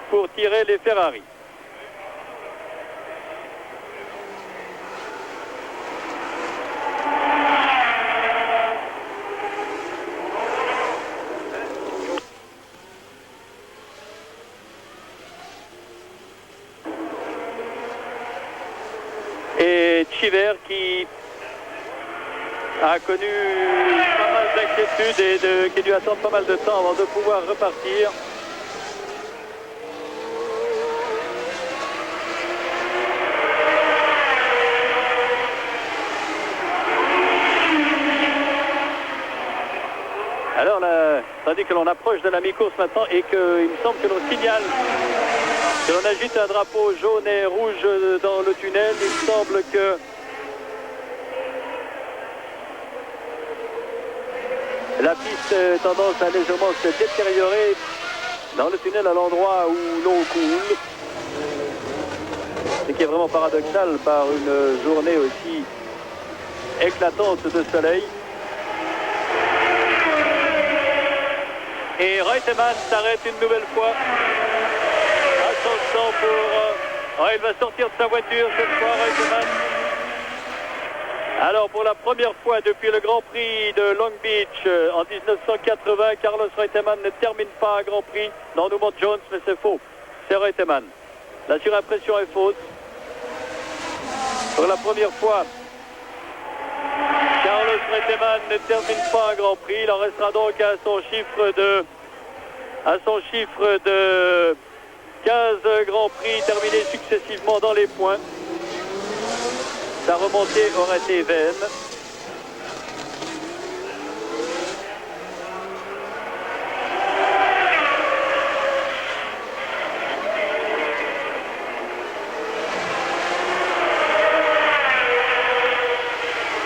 pour tirer les Ferrari. Et Chiver qui a connu pas mal d'inquiétudes et qui a dû attendre pas mal de temps avant de pouvoir repartir. Alors là, tandis que l'on approche de la mi-course maintenant et qu'il me semble que l'on signale que l'on agite un drapeau jaune et rouge dans le tunnel, il me semble que la piste a tendance à légèrement se détériorer dans le tunnel à l'endroit où l'eau coule. Ce qui est vraiment paradoxal par une journée aussi éclatante de soleil. Et Reutemann s'arrête une nouvelle fois. Attention pour... il va sortir de sa voiture cette fois, Reutemann. Alors pour la première fois depuis le Grand Prix de Long Beach en 1980, Carlos Reutemann ne termine pas un Grand Prix. Non, nous montre Jones, mais c'est faux. C'est Reutemann. La surimpression est fausse. Pour la première fois, Carlos Reutemann ne termine pas un Grand Prix. Il en restera donc à son chiffre de 15 Grands Prix terminés successivement dans les points. Sa remontée aurait été vaine.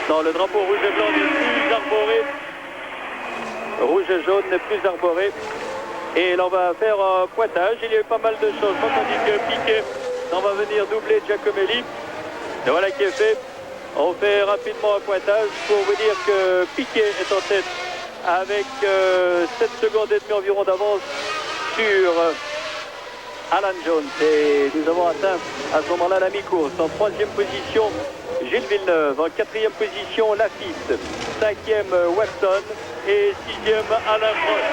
Non, le drapeau rouge et blanc n'est plus arboré. Rouge et jaune n'est plus arboré. Et l'on va faire un pointage. Il y a eu pas mal de choses. Tandis que Piquet, on va venir doubler Giacomelli. Et voilà qui est fait. On fait rapidement un pointage pour vous dire que Piquet est en tête avec 7 secondes et demie environ d'avance sur Alan Jones. Et nous avons atteint à ce moment-là la mi-course. En 3e position, Gilles Villeneuve. En 4e position, Lafitte. 5e, Watson. Et 6e, Alain Prost.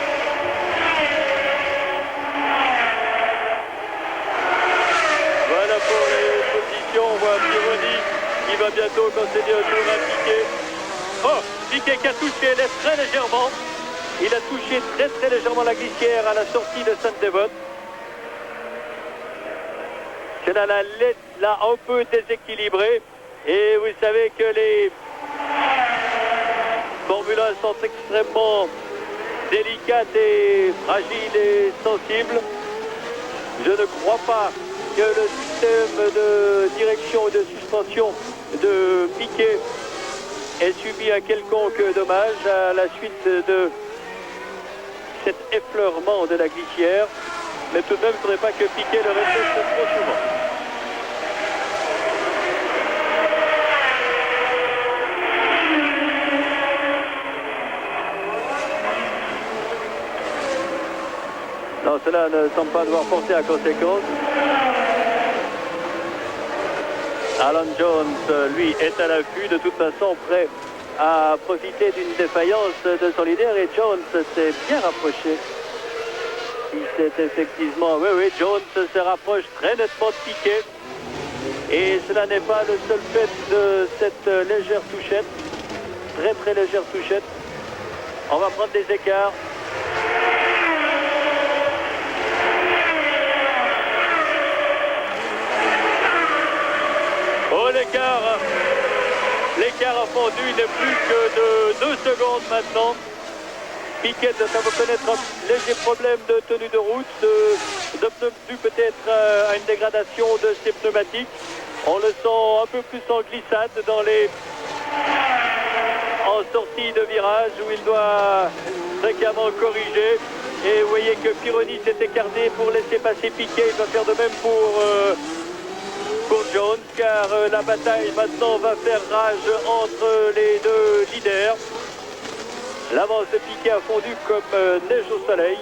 Voilà pour les positions. On voit Pironi qui va bientôt concéder un tour à Piquet. Oh, Piquet qui a touché très légèrement. Il a touché très légèrement la glissière à la sortie de Sainte-Dévote. C'est là un peu déséquilibré. Et vous savez que les Formule 1 sont extrêmement délicate et fragile et sensible. Je ne crois pas que le système de direction et de suspension de Piquet ait subi un quelconque dommage à la suite de cet effleurement de la glissière. Mais tout de même, il ne faudrait pas que Piquet le répète trop souvent. Non, cela ne semble pas devoir porter à conséquence. Alan Jones, lui, est à l'affût, de toute façon prêt à profiter d'une défaillance de son leader. Et Jones s'est bien rapproché. Il s'est effectivement... Oui, Jones se rapproche très nettement de Piquet. Et cela n'est pas le seul fait de cette légère touchette. Très très légère touchette. On va prendre des écarts. Oh, l'écart a fondu, il n'est plus que de 2 secondes maintenant. Piquet doit reconnaître un léger problème de tenue de route, dû peut-être à une dégradation de ses pneumatiques. On le sent un peu plus en glissade en sortie de virage où il doit fréquemment corriger. Et vous voyez que Pironi s'est écarté pour laisser passer Piquet. Il va faire de même pour Jones, car la bataille maintenant va faire rage entre les deux leaders. L'avance de Piquet a fondu comme neige au soleil.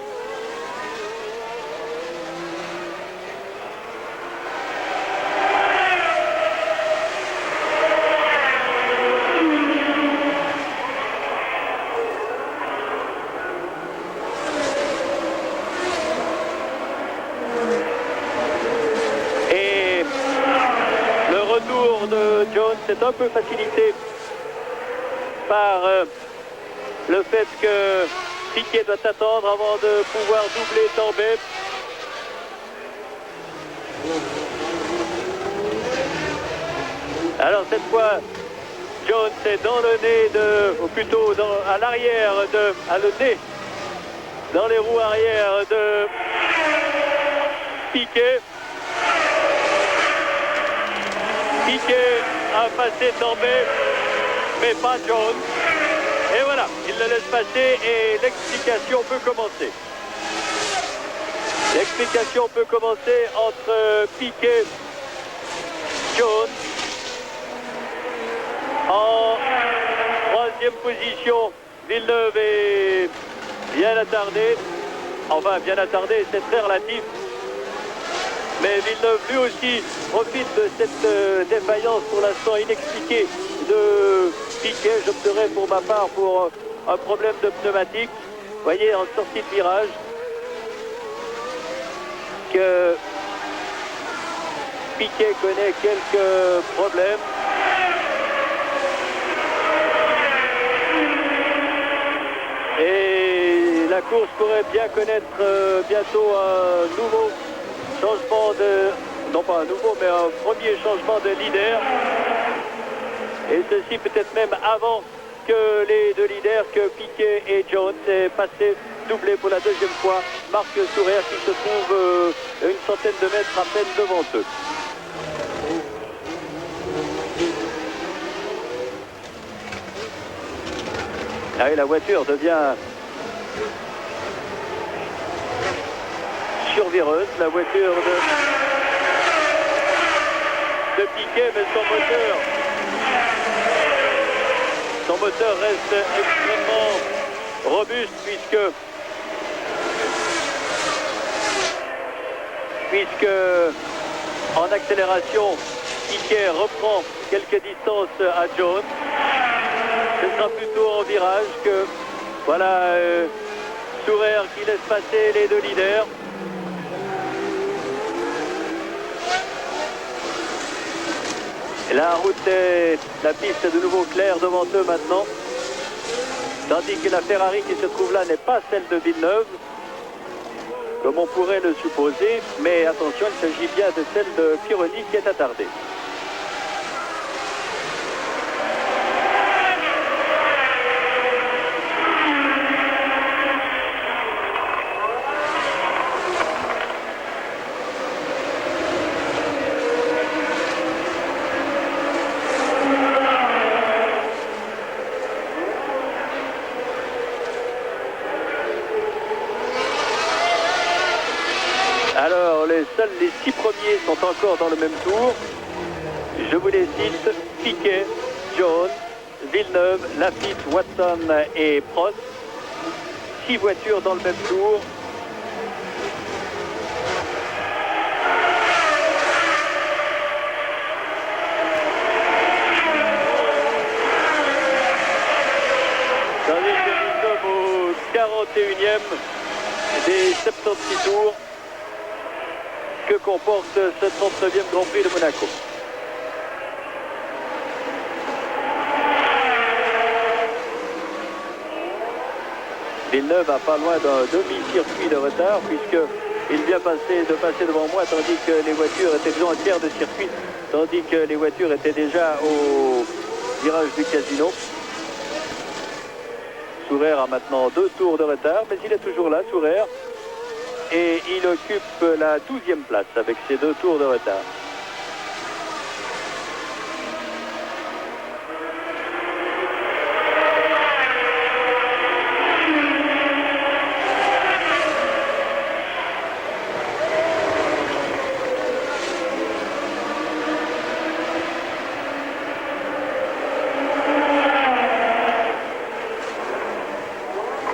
Et le retour de Jones est un peu facilité par le fait que Piquet doit attendre avant de pouvoir doubler Tambay. Alors cette fois, Jones est dans le nez ou plutôt à l'arrière à le nez, dans les roues arrière de Piquet. Piquet a passé Tambay, mais pas Jones. Et voilà, il le laisse passer et l'explication peut commencer. L'explication peut commencer entre Piquet, Jones. En troisième position, Villeneuve est bien attardé. Enfin, bien attardé, c'est très relatif. Mais Villeneuve, lui aussi, profite de cette défaillance pour l'instant inexpliquée de Piquet. J'opterais pour ma part pour un problème de pneumatique. Vous voyez, en sortie de virage, que Piquet connaît quelques problèmes. Et la course pourrait bien connaître bientôt un nouveau changement non pas un nouveau, mais un premier changement de leader. Et ceci peut-être même avant que les deux leaders, que Piquet et Jones, aient passé doublé pour la deuxième fois Marc Sourer, qui se trouve une centaine de mètres à peine devant eux. Ah oui, la voiture devient survireuse, la voiture de Piquet, mais son moteur reste extrêmement robuste puisque en accélération, Piquet reprend quelques distances à Jones. Ce sera plutôt en virage que voilà Sourer qui laisse passer les deux leaders. Et la piste est de nouveau claire devant eux maintenant. Tandis que la Ferrari qui se trouve là n'est pas celle de Villeneuve, comme on pourrait le supposer. Mais attention, il s'agit bien de celle de Pironi qui est attardée. Alors seuls les 6 premiers sont encore dans le même tour. Je vous les cite: Piquet, Jones, Villeneuve, Laffite, Watson et Prost. 6 voitures dans le même tour. Tandis que nous sommes au 41e des 76 tours que comporte ce 39e Grand Prix de Monaco. Villeneuve a pas loin d'un demi-circuit de retard puisqu'il vient de passer devant moi tandis que les voitures étaient déjà en tiers de circuit, tandis que les voitures étaient déjà au virage du casino. Sourer a maintenant 2 tours de retard, mais il est toujours là, Sourer, et il occupe la 12e place avec ses 2 tours de retard.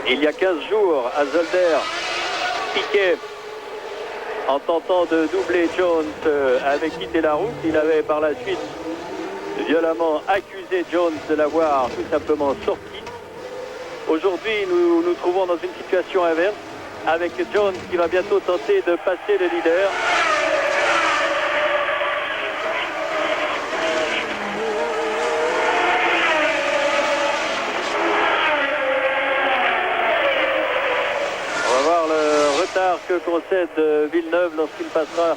Il y a 15 jours, à Zolder, Piquet, en tentant de doubler Jones, avait quitté la route. Il avait par la suite violemment accusé Jones de l'avoir tout simplement sorti. Aujourd'hui, nous nous trouvons dans une situation inverse, avec Jones qui va bientôt tenter de passer le leader. Que concède Villeneuve lorsqu'il passera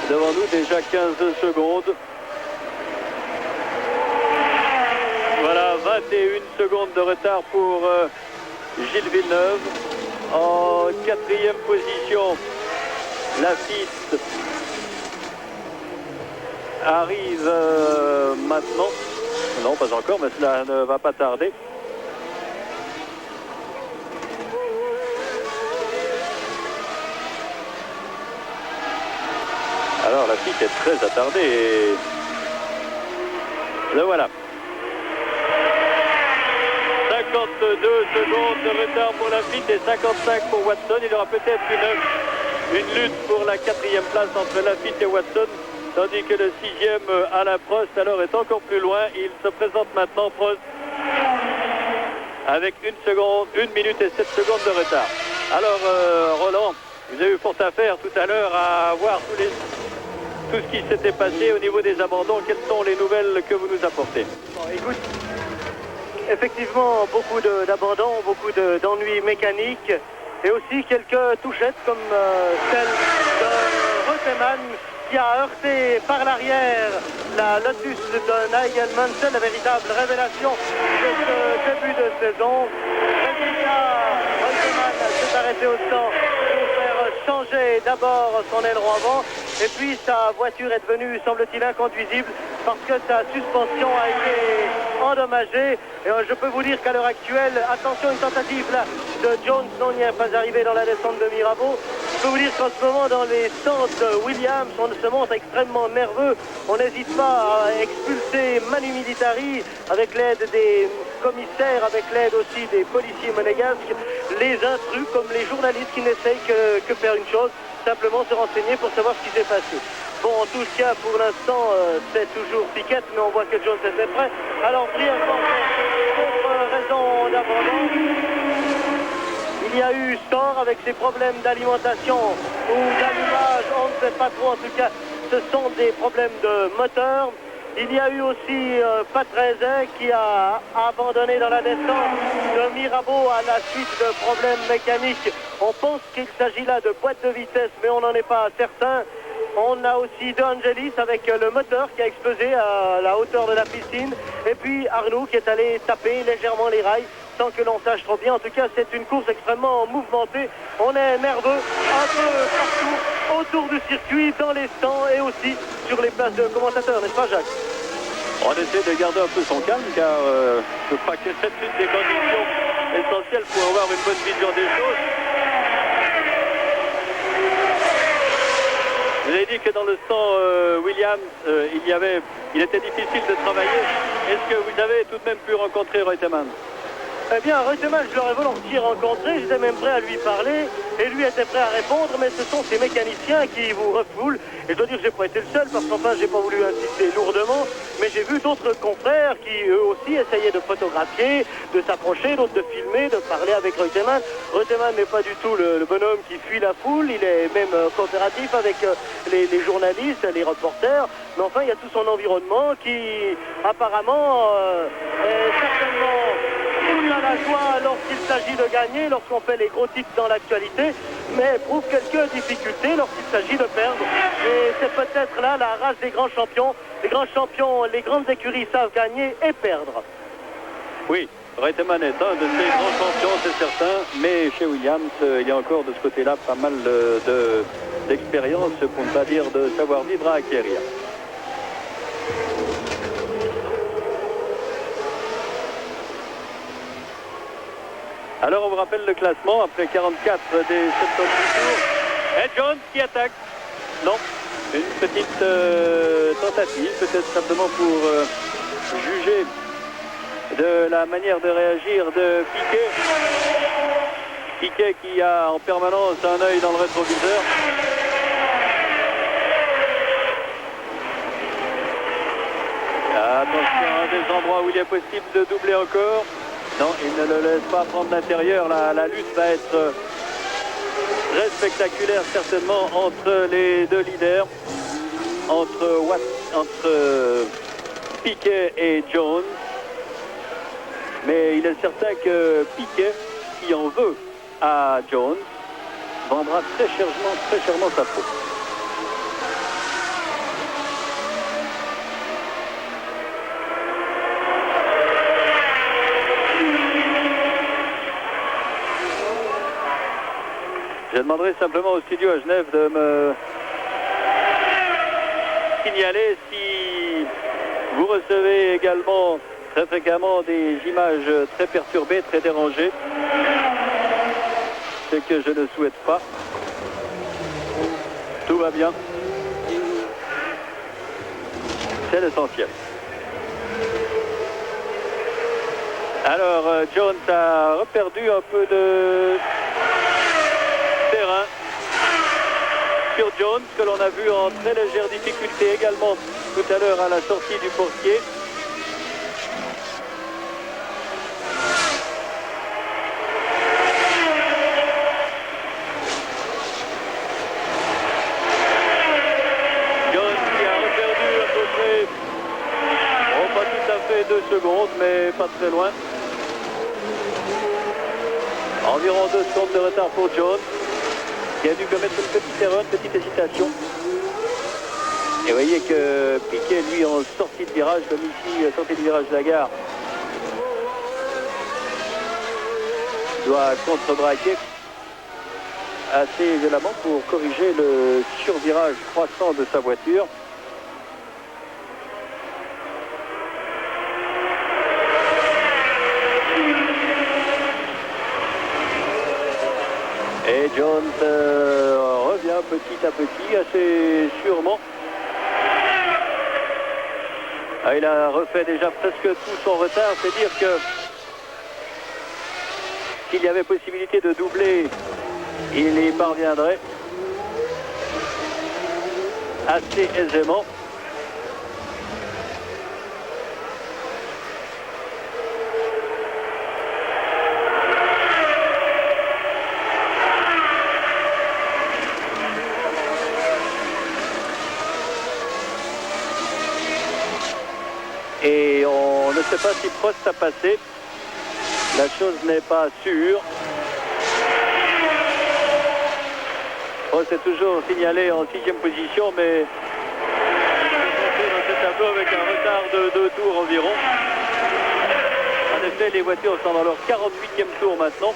devant nous, déjà 15 secondes. Voilà, 21 secondes de retard pour Gilles Villeneuve. En 4e position, Laffite arrive maintenant. Non, pas encore, mais cela ne va pas tarder. Alors Laffite est très attardé et le voilà. 52 secondes de retard pour Laffite et 55 pour Watson. Il y aura peut-être une lutte pour la 4e place entre Laffite et Watson, tandis que le 6e Alain Prost alors est encore plus loin. Il se présente maintenant, Prost, avec 1 minute et 7 secondes de retard. Alors Roland, vous avez eu fort à faire tout à l'heure à voir tout ce qui s'était passé au niveau des abandons. Quelles sont les nouvelles que vous nous apportez? Bon, écoute, effectivement, beaucoup d'abandons, beaucoup d'ennuis mécaniques et aussi quelques touchettes comme celle de Reutemann qui a heurté par l'arrière la Lotus de Nigel Mansell, la véritable révélation de ce début de saison. Reutemann s'est arrêté au temps pour faire changer d'abord son aileron avant. Et puis sa voiture est devenue, semble-t-il, inconduisible parce que sa suspension a été endommagée. Et je peux vous dire qu'à l'heure actuelle, attention, une tentative là de Jones, non, il n'y est pas arrivé dans la descente de Mirabeau. Je peux vous dire qu'en ce moment, dans les stands de Williams, on se montre extrêmement nerveux. On n'hésite pas à expulser Manu Militari avec l'aide des commissaires, avec l'aide aussi des policiers monégasques, les intrus comme les journalistes qui n'essayent que faire une chose, simplement se renseigner pour savoir ce qui s'est passé. Bon, en tout cas, pour l'instant, c'est toujours Piquet, mais on voit que Jones était prêt. Alors, brièvement, pour raison d'abandon, il y a eu Stor avec ses problèmes d'alimentation ou d'allumage, on ne sait pas trop, en tout cas, ce sont des problèmes de moteur. Il y a eu aussi Patrese qui a abandonné dans la descente de Mirabeau à la suite de problèmes mécaniques. On pense qu'il s'agit là de boîte de vitesse, mais on n'en est pas certain. On a aussi De Angelis avec le moteur qui a explosé à la hauteur de la piscine. Et puis Arnoux qui est allé taper légèrement les rails sans que l'on sache trop bien. En tout cas, c'est une course extrêmement mouvementée. On est nerveux un peu partout autour du circuit, dans les stands et aussi sur les places de commentateurs, n'est-ce pas Jacques? On essaie de garder un peu son calme car je crois que c'est une des conditions essentielles pour avoir une bonne vision des choses. dit que dans le sang Williams, il était difficile de travailler. Est-ce que vous avez tout de même pu rencontrer Reutemann? Eh bien, Reutemann, je l'aurais volontiers rencontré, j'étais même prêt à lui parler, et lui était prêt à répondre, mais ce sont ces mécaniciens qui vous refoulent. Et je dois dire que j'ai pas été le seul, parce qu'enfin, j'ai pas voulu insister lourdement, mais j'ai vu d'autres confrères qui, eux aussi, essayaient de photographier, de s'approcher, d'autres de filmer, de parler avec Reutemann. Reutemann n'est pas du tout le bonhomme qui fuit la foule, il est même coopératif avec les journalistes, les reporters, mais enfin, il y a tout son environnement qui, apparemment, est certainement à la joie lorsqu'il s'agit de gagner, lorsqu'on fait les gros titres dans l'actualité, mais éprouve quelques difficultés lorsqu'il s'agit de perdre. Et c'est peut-être là la race des grands champions. Les grands champions, les grandes écuries savent gagner et perdre. Oui, Reutemann est un de ces grands champions, c'est certain, mais chez Williams, il y a encore de ce côté-là pas mal d'expérience, pour ne pas dire de savoir-vivre à acquérir. Alors on vous rappelle le classement après 44 des 78 tours. Et Jones qui attaque. Non, une petite tentative, peut-être simplement pour juger de la manière de réagir de Piquet. Piquet qui a en permanence un œil dans le rétroviseur. Attention, un des endroits où il est possible de doubler encore. Non, il ne le laisse pas prendre l'intérieur. La lutte va être très spectaculaire certainement entre les deux leaders, entre Piquet et Jones. Mais il est certain que Piquet, qui en veut à Jones, vendra très chèrement sa peau. Je demanderai simplement au studio à Genève de me signaler si vous recevez également très fréquemment des images très perturbées, très dérangées. Ce que je ne souhaite pas. Tout va bien. C'est l'essentiel. Alors, Jones a reperdu un peu de terrain sur Jones, que l'on a vu en très légère difficulté également tout à l'heure à la sortie du portier. Jones qui a reperdu à peu près, oh, pas tout à fait 2 secondes, mais pas très loin. Environ 2 secondes de retard pour Jones, qui a dû commettre une petite erreur, une petite hésitation. Et vous voyez que Piquet, lui, en sortie de virage, comme ici, sortie de virage de la gare, doit contre-braquer assez violemment pour corriger le survirage croissant de sa voiture. Et Jones revient petit à petit, assez sûrement. Il a refait déjà presque tout son retard, c'est dire que s'il y avait possibilité de doubler, il y parviendrait assez aisément. Et on ne sait pas si Prost a passé. La chose n'est pas sûre. Prost est toujours signalé en 6e position, mais dans ce tableau avec un retard de 2 tours environ. En effet, les voitures sont dans leur 48e tour maintenant.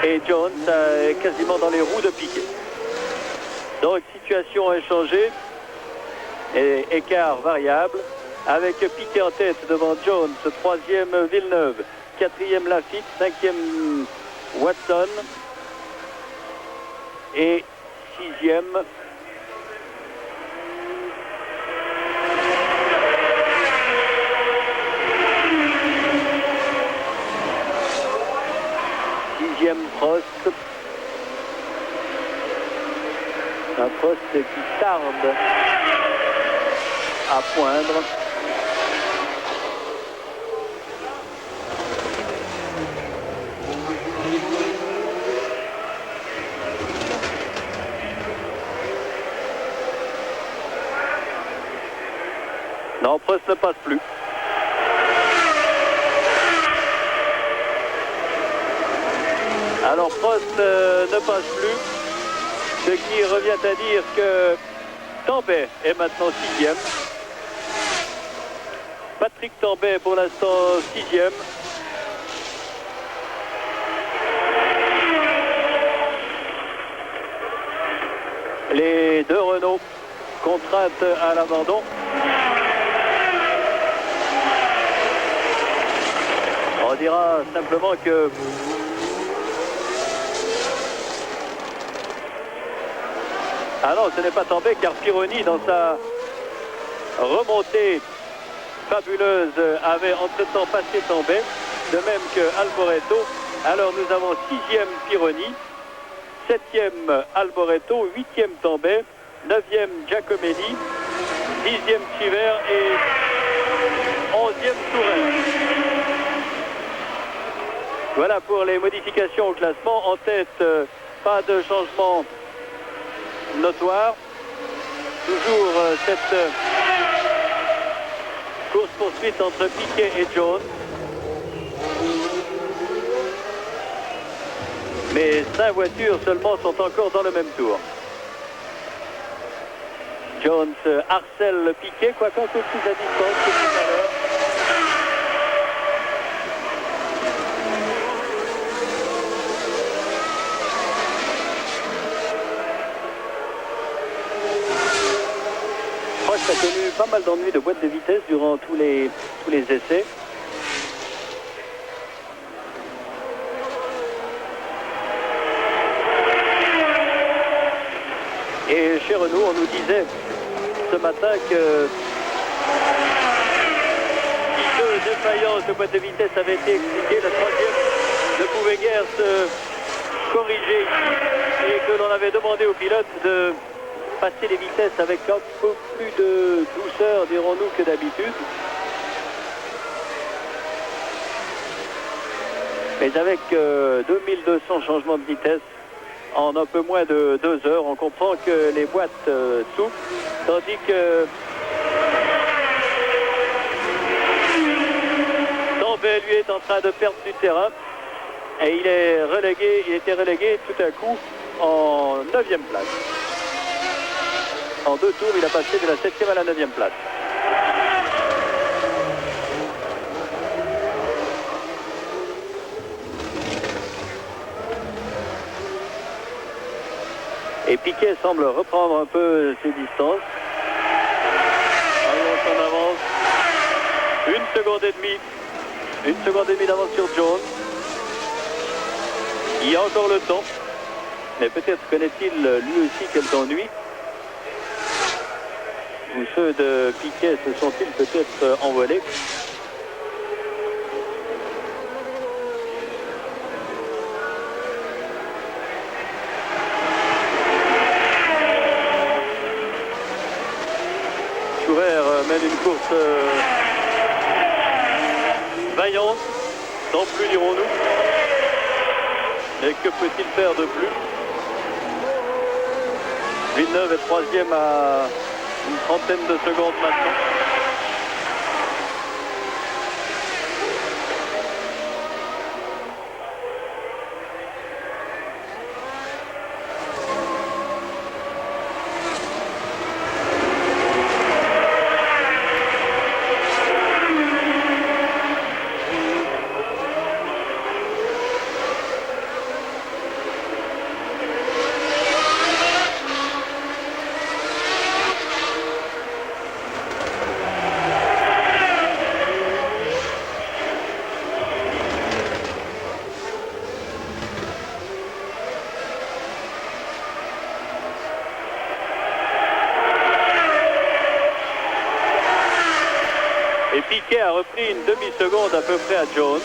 Et Jones est quasiment dans les roues de Piquet. Donc, situation inchangée. Et écart variable, avec Piquet en tête devant Jones, 3e Villeneuve, 4e Lafitte, 5e Watson et 6e. Prost. Un Prost qui tarde à poindre. Non, Prost ne passe plus. Alors Prost ne passe plus, ce qui revient à dire que Tambay est maintenant 6e. Patrick Tambay pour l'instant 6e. Les deux Renault contraintes à l'abandon. On dira simplement que ah non, ce n'est pas Tambay car Pironi, dans sa remontée fabuleuse, avait entre-temps passé Tambay, de même que Alboreto. Alors nous avons 6e Pironi, 7e Alboreto, 8e Tambay, 9e Giacomelli, 10e Chiver et 11e Tourelle. Voilà pour les modifications au classement. En tête, pas de changement notoire. Toujours cette course-poursuite entre Piquet et Jones. Mais 5 voitures seulement sont encore dans le même tour. Jones harcèle Piquet, quoique un peu plus à distance que tout à l'heure. Prost a connu pas mal d'ennuis de boîte de vitesse durant tous les essais. Et chez Renault, on nous disait ce matin que si deux défaillances de boîte de vitesse avaient été expliquées, la troisième ne pouvait guère se corriger ici et que l'on avait demandé aux pilotes de passer les vitesses avec un peu plus de douceur, dirons-nous, que d'habitude. Mais avec 2200 changements de vitesse en un peu moins de 2 heures, on comprend que les boîtes souffrent, tandis que Tambay, lui, est en train de perdre du terrain et il était relégué tout à coup en 9e place. En 2 tours, il a passé de la 7e à la 9e place. Et Piquet semble reprendre un peu ses distances. Allons, on avance. 1 seconde et demie. 1 seconde et demie d'avance sur Jones. Il y a encore le temps. Mais peut-être connaît-il lui aussi quelques ennuis. Ou ceux de Piquet se sont-ils peut-être envolés? Mène une course vaillante, sans plus dirons-nous. Et que peut-il faire de plus? Villeneuve est 3e à une trentaine de secondes maintenant. Et Piquet a repris une demi-seconde à peu près à Jones,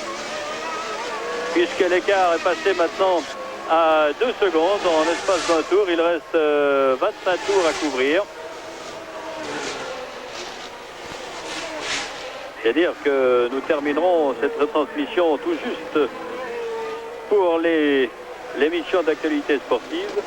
puisque l'écart est passé maintenant à 2 secondes en espace d'un tour. Il reste 25 tours à couvrir. C'est-à-dire que nous terminerons cette retransmission tout juste pour l'émission d'actualité sportive.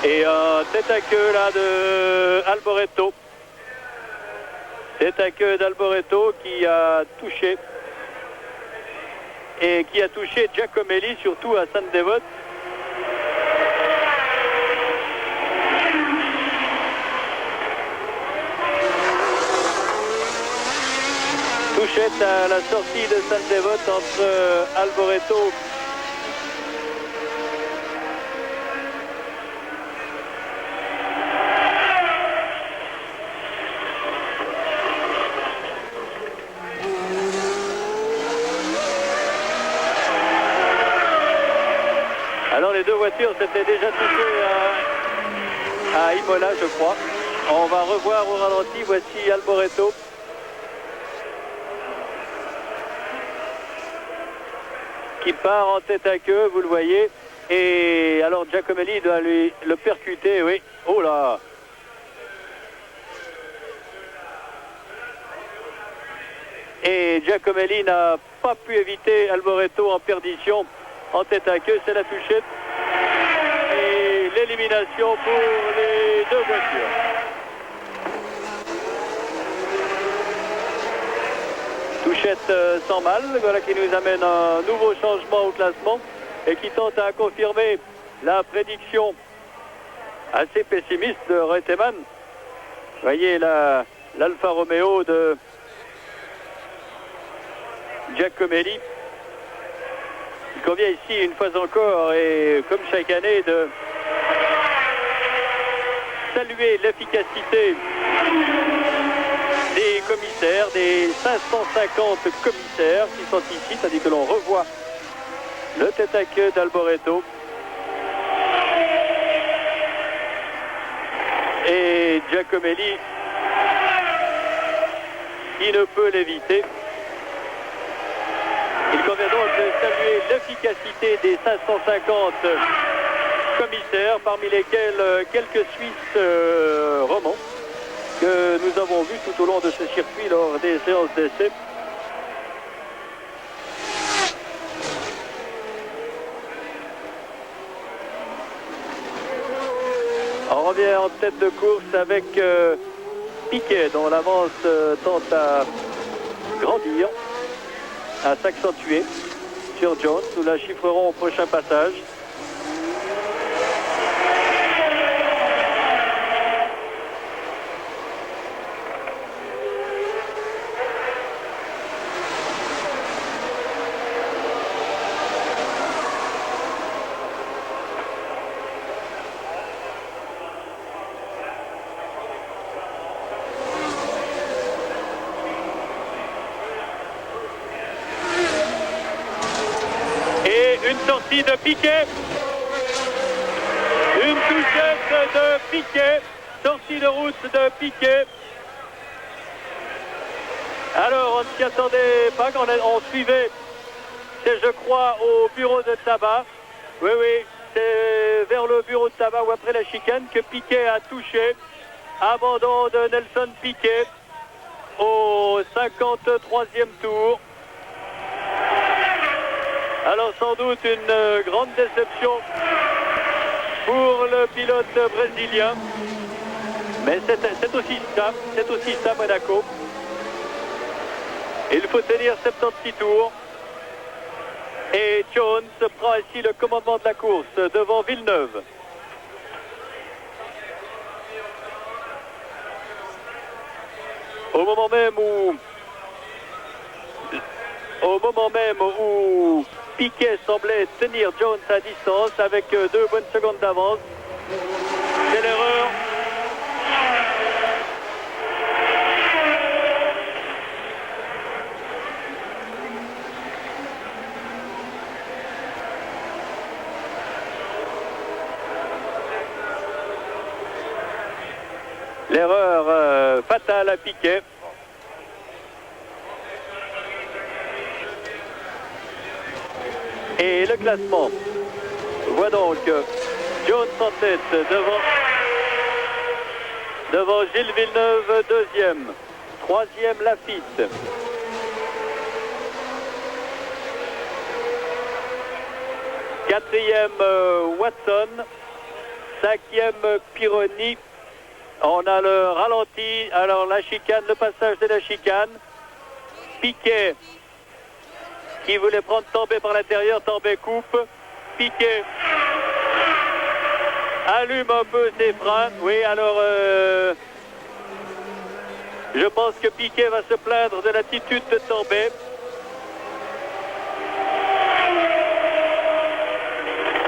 Et tête à queue là de Alboreto. Tête à queue d'Alboreto qui a touché. Et qui a touché Giacomelli, surtout à Sainte-Dévote. Touchette à la sortie de Sainte-Dévote entre Alboreto Alors les deux voitures s'étaient déjà touchées à Imola, je crois. On va revoir au ralenti. Voici Alboreto. Qui part en tête à queue, vous le voyez. Et alors Giacomelli doit lui le percuter, oui. Oh là! Et Giacomelli n'a pas pu éviter Alboreto en perdition. En tête à queue, c'est la touchette et l'élimination pour les deux voitures. Touchette sans mal, voilà qui nous amène un nouveau changement au classement et qui tente à confirmer la prédiction assez pessimiste de Reutemann. Vous voyez l'Alfa Romeo de Giacomelli. Il convient ici, une fois encore, et comme chaque année, de saluer l'efficacité des commissaires, des 550 commissaires qui sont ici, tandis que l'on revoit le tête à queue d'Alboreto. Et Giacomelli, qui ne peut l'éviter. Il convient donc de saluer l'efficacité des 550 commissaires, parmi lesquels quelques Suisses romans que nous avons vus tout au long de ce circuit lors des séances d'essai. On revient en tête de course avec Piquet, dont l'avance tente à grandir, à s'accentuer sur Jones. Nous la chiffrerons au prochain passage. Une sortie de Piquet. Une touchette de Piquet. Sortie de route de Piquet. Alors, on ne s'y attendait pas quand on suivait, c'est je crois au bureau de tabac. Oui, c'est vers le bureau de tabac ou après la chicane que Piquet a touché. Abandon de Nelson Piquet au 53e tour. Alors sans doute une grande déception pour le pilote brésilien. Mais c'est aussi ça Monaco. Il faut tenir 76 tours. Et Jones prend ainsi le commandement de la course devant Villeneuve. Au moment même où Piquet semblait tenir Jones à distance avec 2 bonnes secondes d'avance. C'est l'erreur L'erreur fatale à Piquet. Et le classement voit donc Jones en tête devant Gilles Villeneuve, deuxième. Troisième, Lafitte. Quatrième, Watson. Cinquième, Pironi. On a le ralenti. Alors la chicane, le passage de la chicane. Piquet qui voulait prendre Tambay par l'intérieur. Tambay coupe. Piquet allume un peu ses freins. Oui, alors je pense que Piquet va se plaindre de l'attitude de Tambay.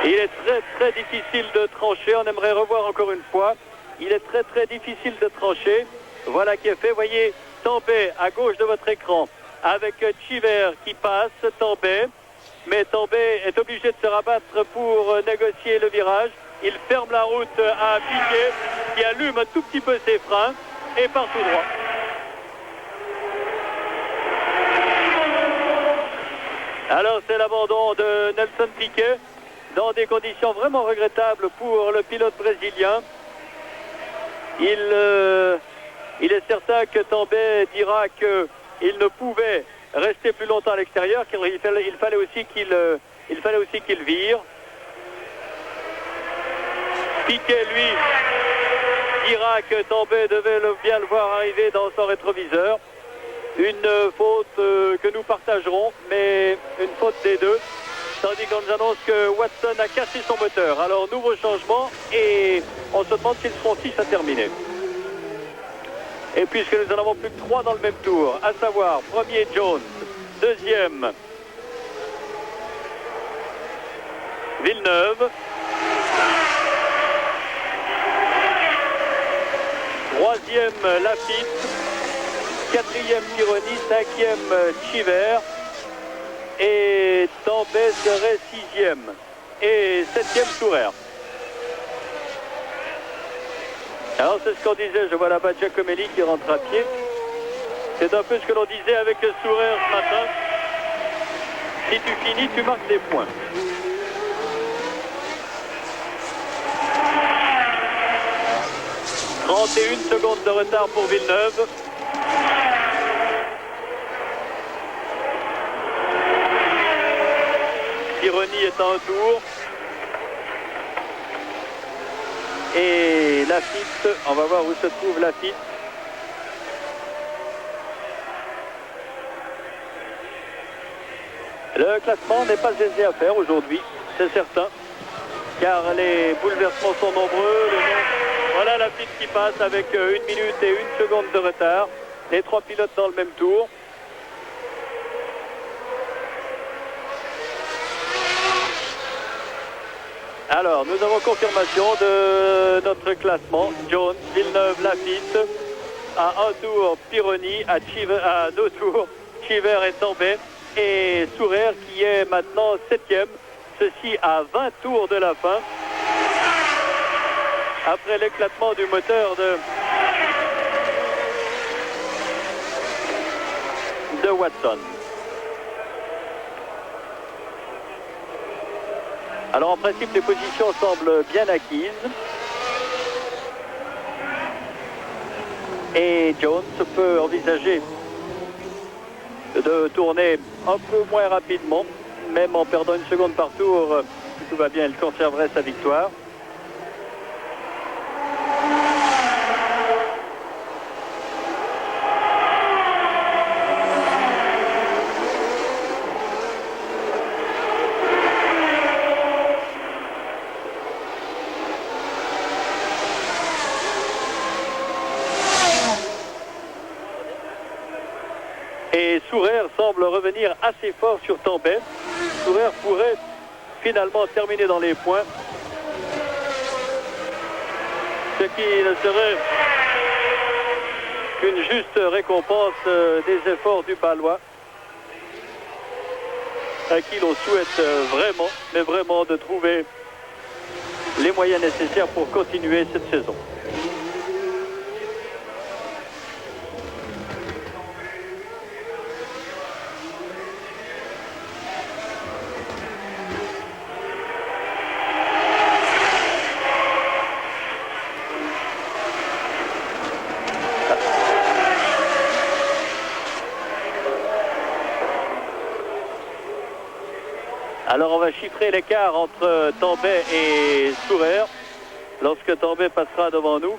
Il est très difficile de trancher. On aimerait revoir encore une fois. Il est très difficile de trancher. Voilà qui est fait. Voyez Tambay à gauche de votre écran avec Cheever qui passe. Tambay. Mais Tambay est obligé de se rabattre pour négocier le virage. Il ferme la route à Piquet qui allume un tout petit peu ses freins et part tout droit. Alors c'est l'abandon de Nelson Piquet dans des conditions vraiment regrettables pour le pilote brésilien. Il est certain que Tambay dira qu'il ne pouvait rester plus longtemps à l'extérieur, qu'il fallait aussi qu'il vire. Piquet, lui, dira que Tambay devait bien le voir arriver dans son rétroviseur. Une faute que nous partagerons, mais une faute des deux. Tandis qu'on nous annonce que Watson a cassé son moteur. Alors, nouveau changement et on se demande s'ils seront 6 à terminer. Et puisque nous en avons plus que 3 dans le même tour, à savoir, premier Jones, deuxième Villeneuve, troisième Lafitte, quatrième Pironi, cinquième Cheever et Tambay serait sixième et septième Sourer. Alors c'est ce qu'on disait, je vois là-bas Giacomelli qui rentre à pied. C'est un peu ce que l'on disait avec Sourer ce matin. Si tu finis, tu marques des points. « 31 secondes de retard pour Villeneuve. Pironi est à un tour. Et Lafitte, on va voir où se trouve Lafitte. Le classement n'est pas aisé à faire aujourd'hui, c'est certain, car les bouleversements sont nombreux. Voilà Lafitte qui passe avec 1 minute et 1 seconde de retard. Les 3 pilotes dans le même tour. Alors, nous avons confirmation de notre classement. Jones, Villeneuve, Lafitte. À un tour, Pironi. À 2 tours, Cheever et Tambay. Et Sourer qui est maintenant 7e. Ceci à 20 tours de la fin. Après l'éclatement du moteur de Watson. Alors en principe les positions semblent bien acquises. Et Jones peut envisager de tourner un peu moins rapidement, même en perdant 1 seconde par tour. Si tout va bien, il conserverait sa victoire. Et Sourer semble revenir assez fort sur Tambay. Sourer pourrait finalement terminer dans les points. Ce qui ne serait qu'une juste récompense des efforts du Palois, à qui l'on souhaite vraiment, mais vraiment de trouver les moyens nécessaires pour continuer cette saison. Alors on va chiffrer l'écart entre Tambay et Sourer lorsque Tambay passera devant nous.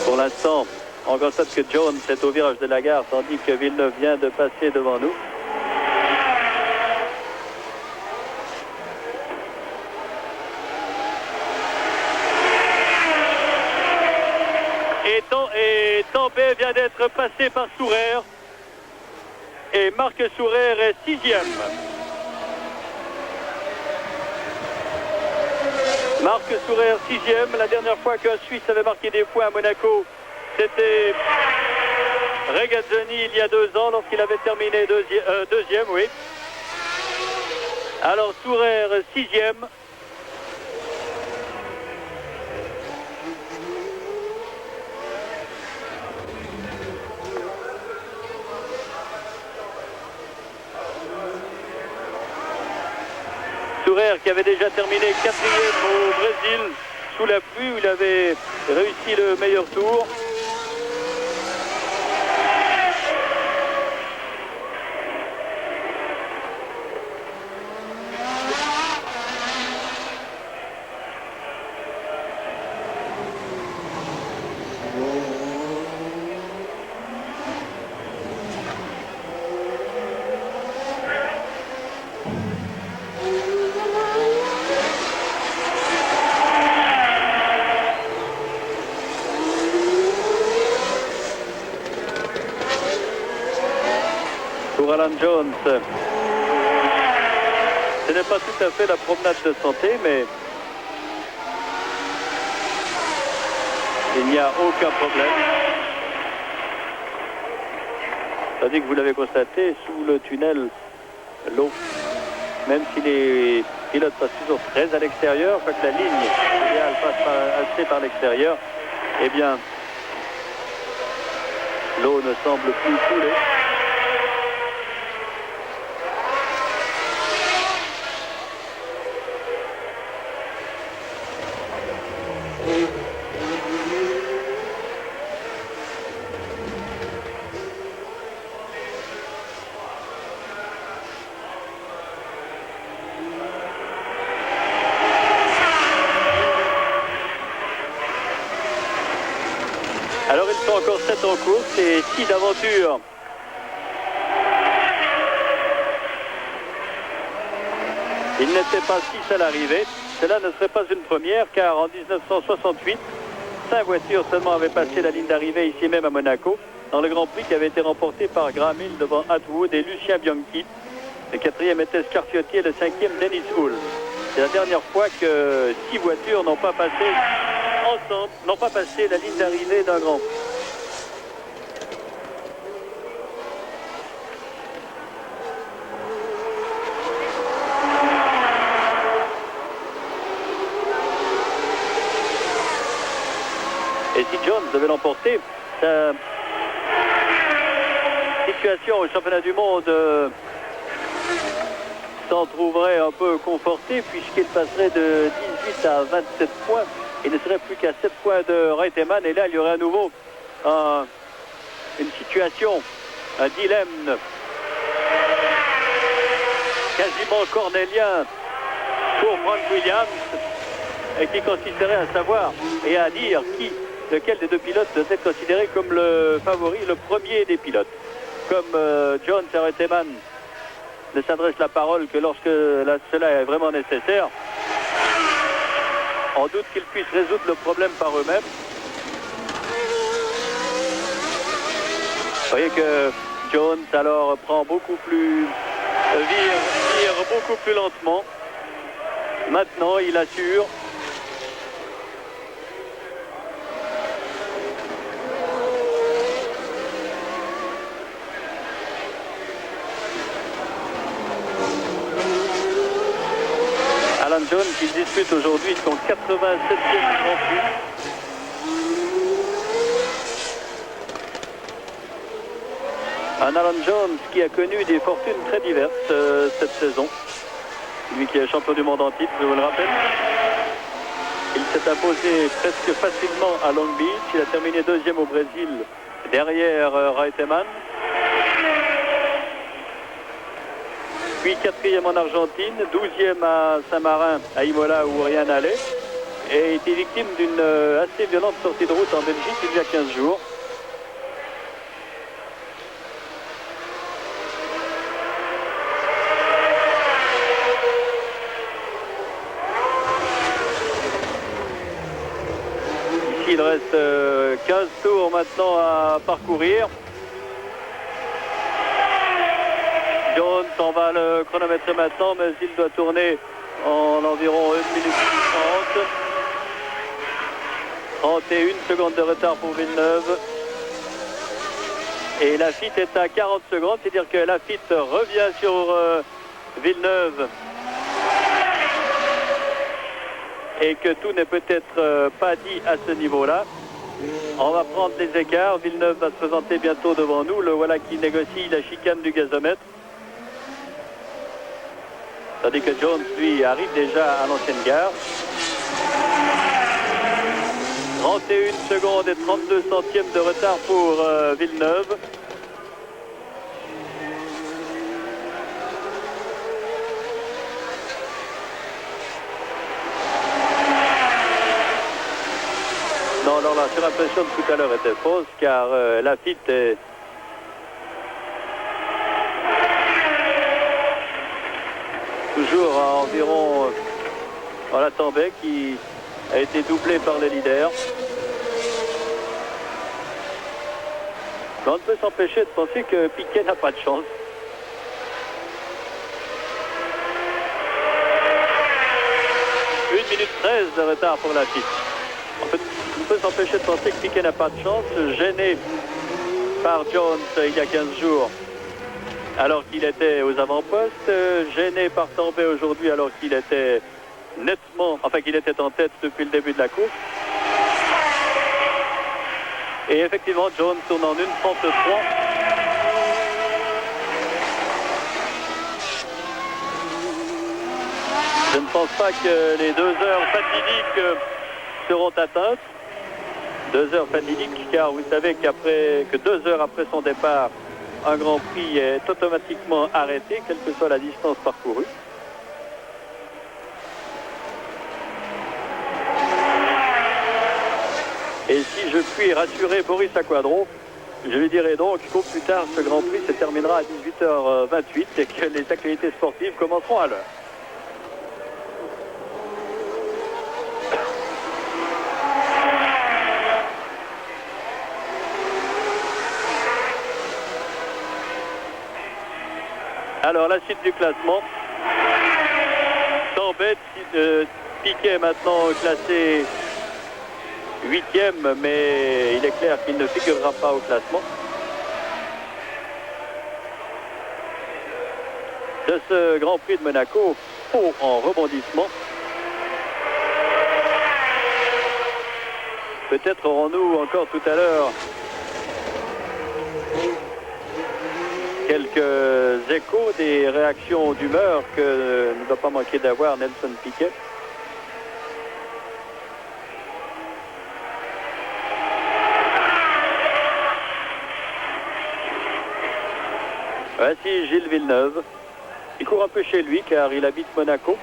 Pour l'instant, on constate que Jones est au virage de la gare, tandis que Villeneuve vient de passer devant nous. Et Tambay vient d'être passé par Sourer. Et Marc Sourer est 6e. Marc Sourer 6e. La dernière fois qu'un Suisse avait marqué des points à Monaco, c'était Regazzoni il y a 2 ans lorsqu'il avait terminé deuxième, oui. Alors Sourer 6e. Sourer qui avait déjà terminé 4e au Brésil sous la pluie où il avait réussi le meilleur tour. Pour Alan Jones, ce n'est pas tout à fait la promenade de santé, mais il n'y a aucun problème. Tandis que vous l'avez constaté, sous le tunnel, l'eau, même si les pilotes passent toujours très à l'extérieur, quand la ligne idéale passe assez par l'extérieur, eh bien, l'eau ne semble plus couler. Alors ils sont encore 7 en course et 6 d'aventure. Il n'était pas 6 à l'arrivée. Cela ne serait pas une première car en 1968, 5 voitures seulement avaient passé la ligne d'arrivée ici même à Monaco dans le Grand Prix qui avait été remporté par Graham Hill devant Atwood et Lucien Bianchi. Le 4e était Scarfiotti et le 5e Dennis Hull. C'est la dernière fois que 6 voitures n'ont pas passé ensemble, n'ont pas passé la ligne d'arrivée d'un Grand Prix. Et si Jones devait l'emporter, sa situation au championnat du monde s'en trouverait un peu confortée puisqu'il passerait de 18 à 27 points. Il ne serait plus qu'à 7 points de Reutemann et là il y aurait à nouveau une situation, un dilemme quasiment cornélien pour Frank Williams et qui consisterait à savoir et à dire lequel des deux pilotes doit être considéré comme le favori, le premier des pilotes. Comme Jones et Reutemann ne s'adressent la parole que lorsque cela est vraiment nécessaire, en doute qu'ils puissent résoudre le problème par eux-mêmes. Vous voyez que Jones alors prend beaucoup plus, vire beaucoup plus lentement. Maintenant, il assure. Alan Jones qui dispute aujourd'hui son 87e Grand Prix. Un Alan Jones qui a connu des fortunes très diverses cette saison. Lui qui est champion du monde en titre, je vous le rappelle. Il s'est imposé presque facilement à Long Beach. Il a terminé deuxième au Brésil derrière Reutemann. Puis quatrième en Argentine, 12e à Saint-Marin, à Imola où rien n'allait. Et était victime d'une assez violente sortie de route en Belgique il y a 15 jours. Ici il reste 15 tours maintenant à parcourir. Jones s'en va le chronomètre maintenant, mais il doit tourner en environ 1 minute 30. 31 secondes de retard pour Villeneuve. Et Laffite est à 40 secondes, c'est-à-dire que Laffite revient sur Villeneuve. Et que tout n'est peut-être pas dit à ce niveau-là. On va prendre les écarts. Villeneuve va se présenter bientôt devant nous. Le voilà qui négocie la chicane du gazomètre. Tandis que Jones, lui, arrive déjà à l'ancienne gare. 31 secondes et 32 centièmes de retard pour Villeneuve. Non, alors la surimpression de tout à l'heure était fausse car Laffite est... toujours à environ la Tambay qui a été doublé par le leader. Mais on ne peut s'empêcher de penser que Piquet n'a pas de chance. Une minute 13 de retard pour Laffite. On peut s'empêcher de penser que Piquet n'a pas de chance, gêné par Jones il y a 15 jours. Alors qu'il était aux avant-postes, gêné par Tambay aujourd'hui alors qu'il était nettement, enfin qu'il était en tête depuis le début de la course. Et effectivement, Jones tourne en 1,33. Je ne pense pas que les 2 heures fatidiques seront atteintes. 2 heures fatidiques, car vous savez que 2 heures après son départ, un Grand Prix est automatiquement arrêté, quelle que soit la distance parcourue. Et si je puis rassurer Boris Aquadro, je lui dirai donc qu'au plus tard, ce Grand Prix se terminera à 18h28 et que les activités sportives commenceront à l'heure. Alors la suite du classement. Tambay, Piquet maintenant classé 8e, mais il est clair qu'il ne figurera pas au classement. De ce Grand Prix de Monaco, faux en rebondissement. Peut-être aurons-nous encore tout à l'heure quelques échos des réactions d'humeur que ne doit pas manquer d'avoir Nelson Piquet. Voici Gilles Villeneuve. Il court un peu chez lui car il habite Monaco.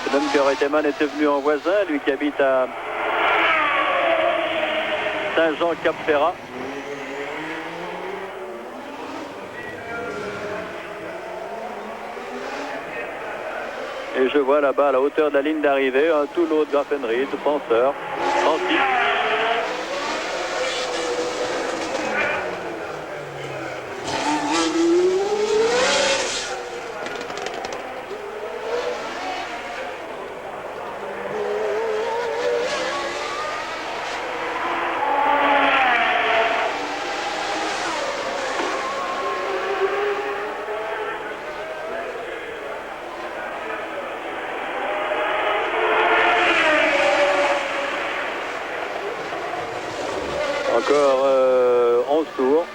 C'est même que Reutemann était venu en voisin, lui qui habite à Saint-Jean-Cap-Ferrat. Et je vois là-bas, à la hauteur de la ligne d'arrivée, un Toulouse Graffenried, penseur, Francis. Encore 11 tours.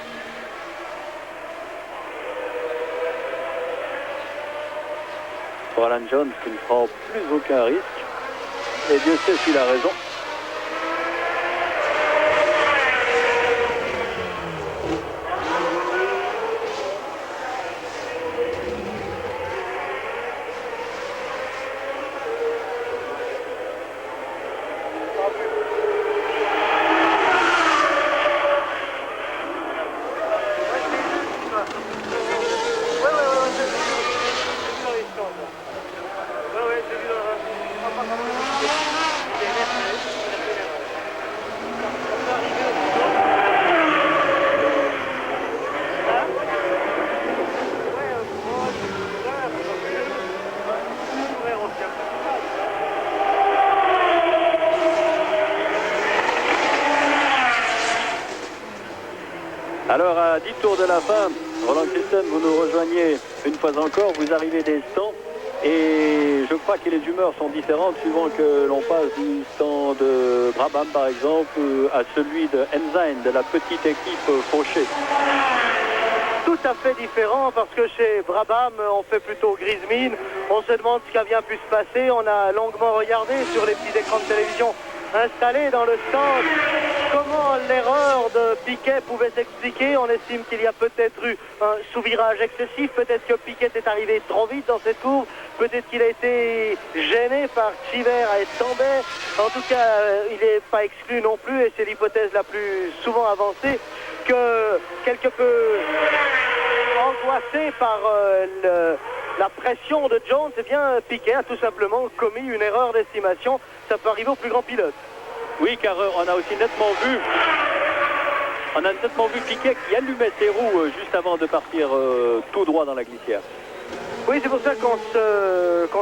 pour Alan Jones qui ne prend plus aucun risque. Et Dieu sait s'il a raison. Alors à 10 tours de la fin, Roland Christen, vous nous rejoignez une fois encore, vous arrivez des stands et je crois que les humeurs sont différentes suivant que l'on passe du stand de Brabham par exemple à celui de Ensign, de la petite équipe Fauché. Tout à fait différent parce que chez Brabham on fait plutôt grise mine, on se demande ce qui a bien pu se passer, on a longuement regardé sur les petits écrans de télévision installés dans le stand comment l'erreur de Piquet pouvait s'expliquer. On estime qu'il y a peut-être eu un sous-virage excessif, peut-être que Piquet est arrivé trop vite dans cette course, peut-être qu'il a été gêné par Chiver à Estambay. En tout cas, il n'est pas exclu non plus, et c'est l'hypothèse la plus souvent avancée, que quelque peu angoissé par la pression de Jones, eh bien Piquet a tout simplement commis une erreur d'estimation. Ça peut arriver au plus grand pilote. Oui, car on a aussi nettement vu Piquet qui allumait ses roues juste avant de partir tout droit dans la glissière. Oui, c'est pour ça qu'on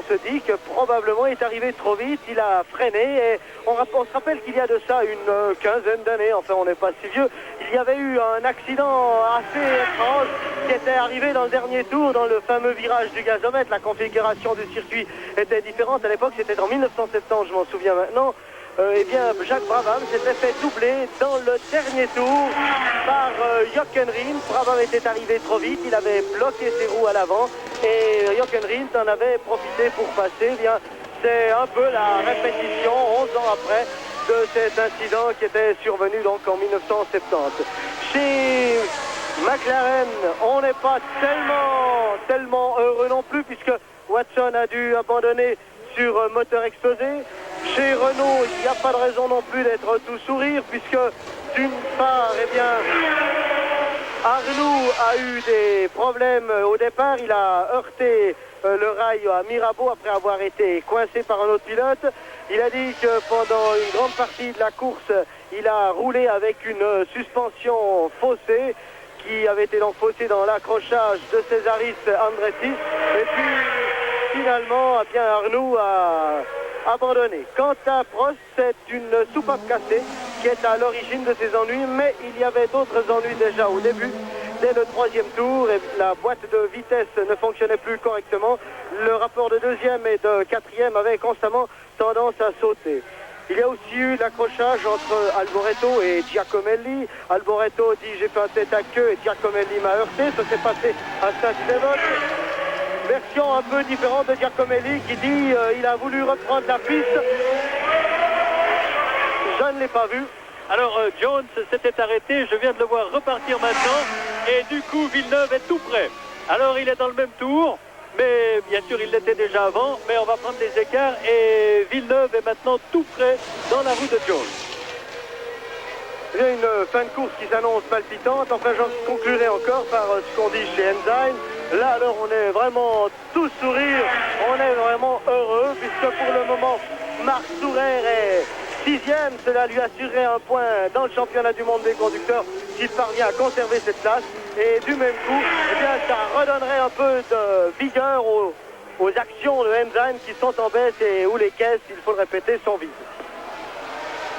se dit que probablement il est arrivé trop vite, il a freiné, et on se rappelle qu'il y a de ça une quinzaine d'années, enfin on n'est pas si vieux, il y avait eu un accident assez étrange qui était arrivé dans le dernier tour, dans le fameux virage du gazomètre. La configuration du circuit était différente, à l'époque c'était en 1970, je m'en souviens maintenant. Eh bien, Jacques Brabham s'était fait doubler dans le dernier tour par Jochen Rindt. Brabham était arrivé trop vite, il avait bloqué ses roues à l'avant et Jochen Rindt en avait profité pour passer. Eh bien, c'est un peu la répétition, 11 ans après, de cet incident qui était survenu donc en 1970. Chez McLaren, on n'est pas tellement heureux non plus, puisque Watson a dû abandonner sur moteur explosé. Chez Renault, il n'y a pas de raison non plus d'être tout sourire, puisque d'une part, eh bien, Arnoux a eu des problèmes au départ. Il a heurté le rail à Mirabeau après avoir été coincé par un autre pilote. Il a dit que pendant une grande partie de la course, il a roulé avec une suspension faussée, qui avait été donc faussée dans l'accrochage de Césaris Andretti. Et puis, finalement, eh bien, Arnoux a abandonné. Quant à Prost, c'est une soupape cassée qui est à l'origine de ses ennuis, mais il y avait d'autres ennuis déjà au début. Dès le troisième tour, la boîte de vitesse ne fonctionnait plus correctement. Le rapport de deuxième et de quatrième avait constamment tendance à sauter. Il y a aussi eu l'accrochage entre Alboreto et Giacomelli. Alboreto dit j'ai fait un tête à queue et Giacomelli m'a heurté. Ça s'est passé à Saint-Stéphane. Version un peu différente de Giacomelli qui dit il a voulu reprendre la piste. Je ne l'ai pas vu. Alors Jones s'était arrêté, je viens de le voir repartir maintenant et du coup Villeneuve est tout près. Alors il est dans le même tour, mais bien sûr il l'était déjà avant, mais on va prendre les écarts et Villeneuve est maintenant tout près dans la roue de Jones. Il y a une fin de course qui s'annonce palpitante. Enfin, j'en conclurai encore par ce qu'on dit chez Ensign. Là, alors, on est vraiment tous sourire. On est vraiment heureux, puisque pour le moment, Marc Sourer est 6e. Cela lui assurerait un point dans le championnat du monde des conducteurs s'il parvient à conserver cette place. Et du même coup, eh bien, ça redonnerait un peu de vigueur aux actions de Ensign qui sont en baisse et où les caisses, il faut le répéter, sont vides.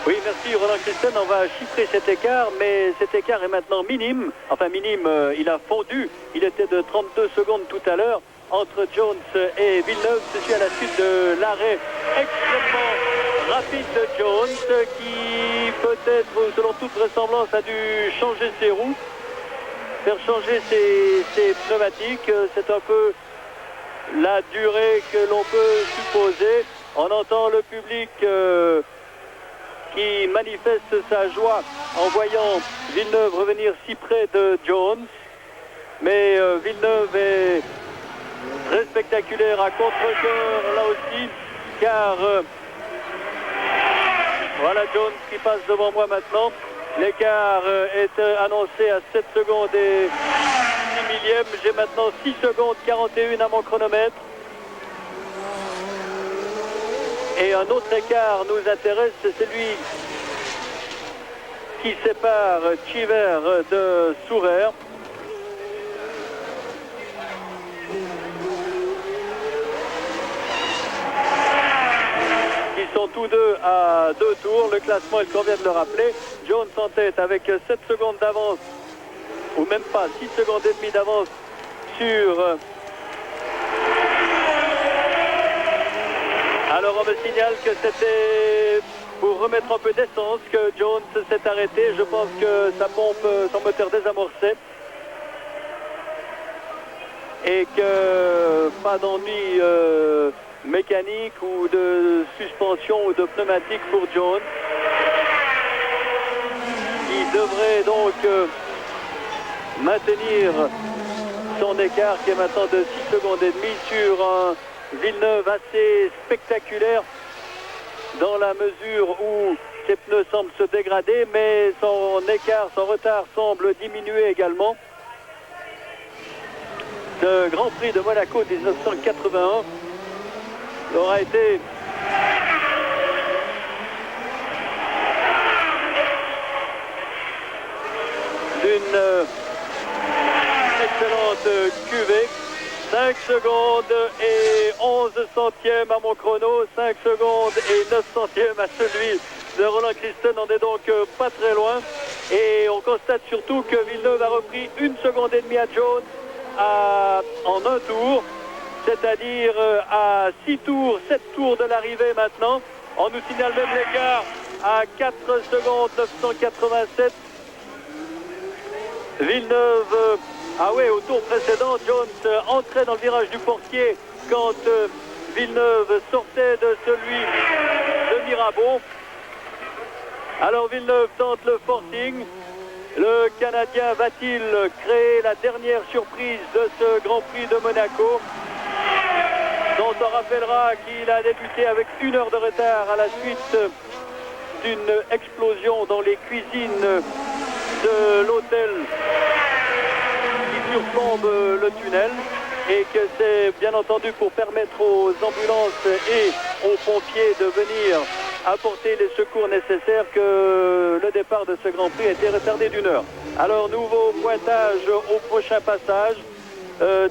Oui, merci Roland Christen, on va chiffrer cet écart, mais cet écart est maintenant minime. Enfin minime, il a fondu, il était de 32 secondes tout à l'heure entre Jones et Villeneuve. Ceci à la suite de l'arrêt extrêmement rapide de Jones qui peut-être, selon toute vraisemblance, a dû changer ses roues, faire changer ses pneumatiques. C'est un peu la durée que l'on peut supposer. On entend le public qui manifeste sa joie en voyant Villeneuve revenir si près de Jones. Mais Villeneuve est très spectaculaire à contre-cœur là aussi, car voilà Jones qui passe devant moi maintenant. L'écart est annoncé à 7 secondes et 6 millièmes. J'ai maintenant 6 secondes 41 à mon chronomètre. Et un autre écart nous intéresse, c'est celui qui sépare Cheever de Sourer. Ils sont tous deux à 2 tours. Le classement, il convient de le rappeler. Jones en tête avec 7 secondes d'avance, ou même pas, 6 secondes et demie d'avance sur... Alors on me signale que c'était pour remettre un peu d'essence que Jones s'est arrêté. Je pense que sa pompe, son moteur désamorçait. Et que pas d'ennui mécanique ou de suspension ou de pneumatique pour Jones. Il devrait donc maintenir son écart qui est maintenant de 6 secondes et demie sur un Villeneuve assez spectaculaire dans la mesure où ses pneus semblent se dégrader, mais son écart, son retard semble diminuer également. Ce Grand Prix de Monaco 1981 aura été d'une excellente cuvée. 5 secondes et 11 centièmes à mon chrono, 5 secondes et 9 centièmes à celui de Roland Kristen. On n'est donc pas très loin. Et on constate surtout que Villeneuve a repris 1 seconde et demie à Jones en un tour, c'est-à-dire à 6 tours, 7 tours de l'arrivée maintenant. On nous signale même l'écart à 4 secondes 987. Villeneuve, ah oui, au tour précédent, Jones entrait dans le virage du portier quand Villeneuve sortait de celui de Mirabeau. Alors Villeneuve tente le forcing. Le Canadien va-t-il créer la dernière surprise de ce Grand Prix de Monaco, dont on rappellera qu'il a débuté avec 1 heure de retard à la suite d'une explosion dans les cuisines de l'hôtel qui surplombe le tunnel, et que c'est bien entendu pour permettre aux ambulances et aux pompiers de venir apporter les secours nécessaires que le départ de ce Grand Prix a été retardé d'1 heure. Alors nouveau pointage au prochain passage.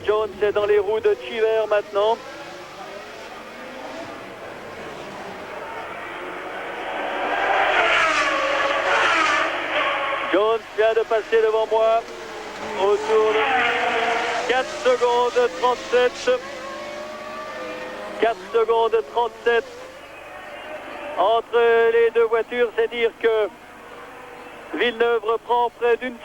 Jones est dans les roues de Cheever maintenant. Jones vient de passer devant moi autour de 4 secondes 37. 4 secondes 37 entre les deux voitures, c'est dire que Villeneuve reprend près d'une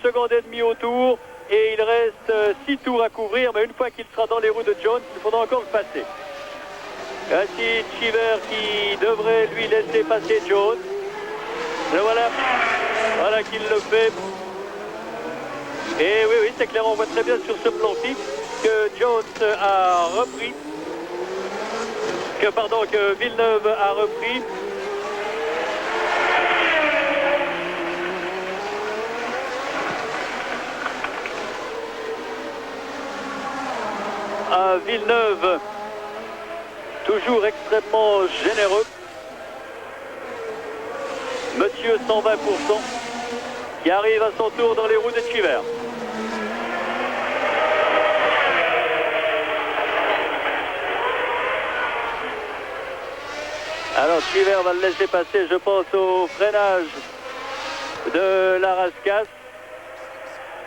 seconde et demie au tour, et il reste 6 tours à couvrir, mais une fois qu'il sera dans les roues de Jones, il faudra encore le passer. Ainsi Cheever qui devrait lui laisser passer Jones. Et voilà qu'il le fait. Et oui, c'est clair, on voit très bien sur ce plan fixe que Jones a repris. Que Villeneuve a repris. Villeneuve, toujours extrêmement généreux. Monsieur 120%, qui arrive à son tour dans les roues de Cheever. Alors Cheever va le laisser passer, je pense, au freinage de la Rascasse.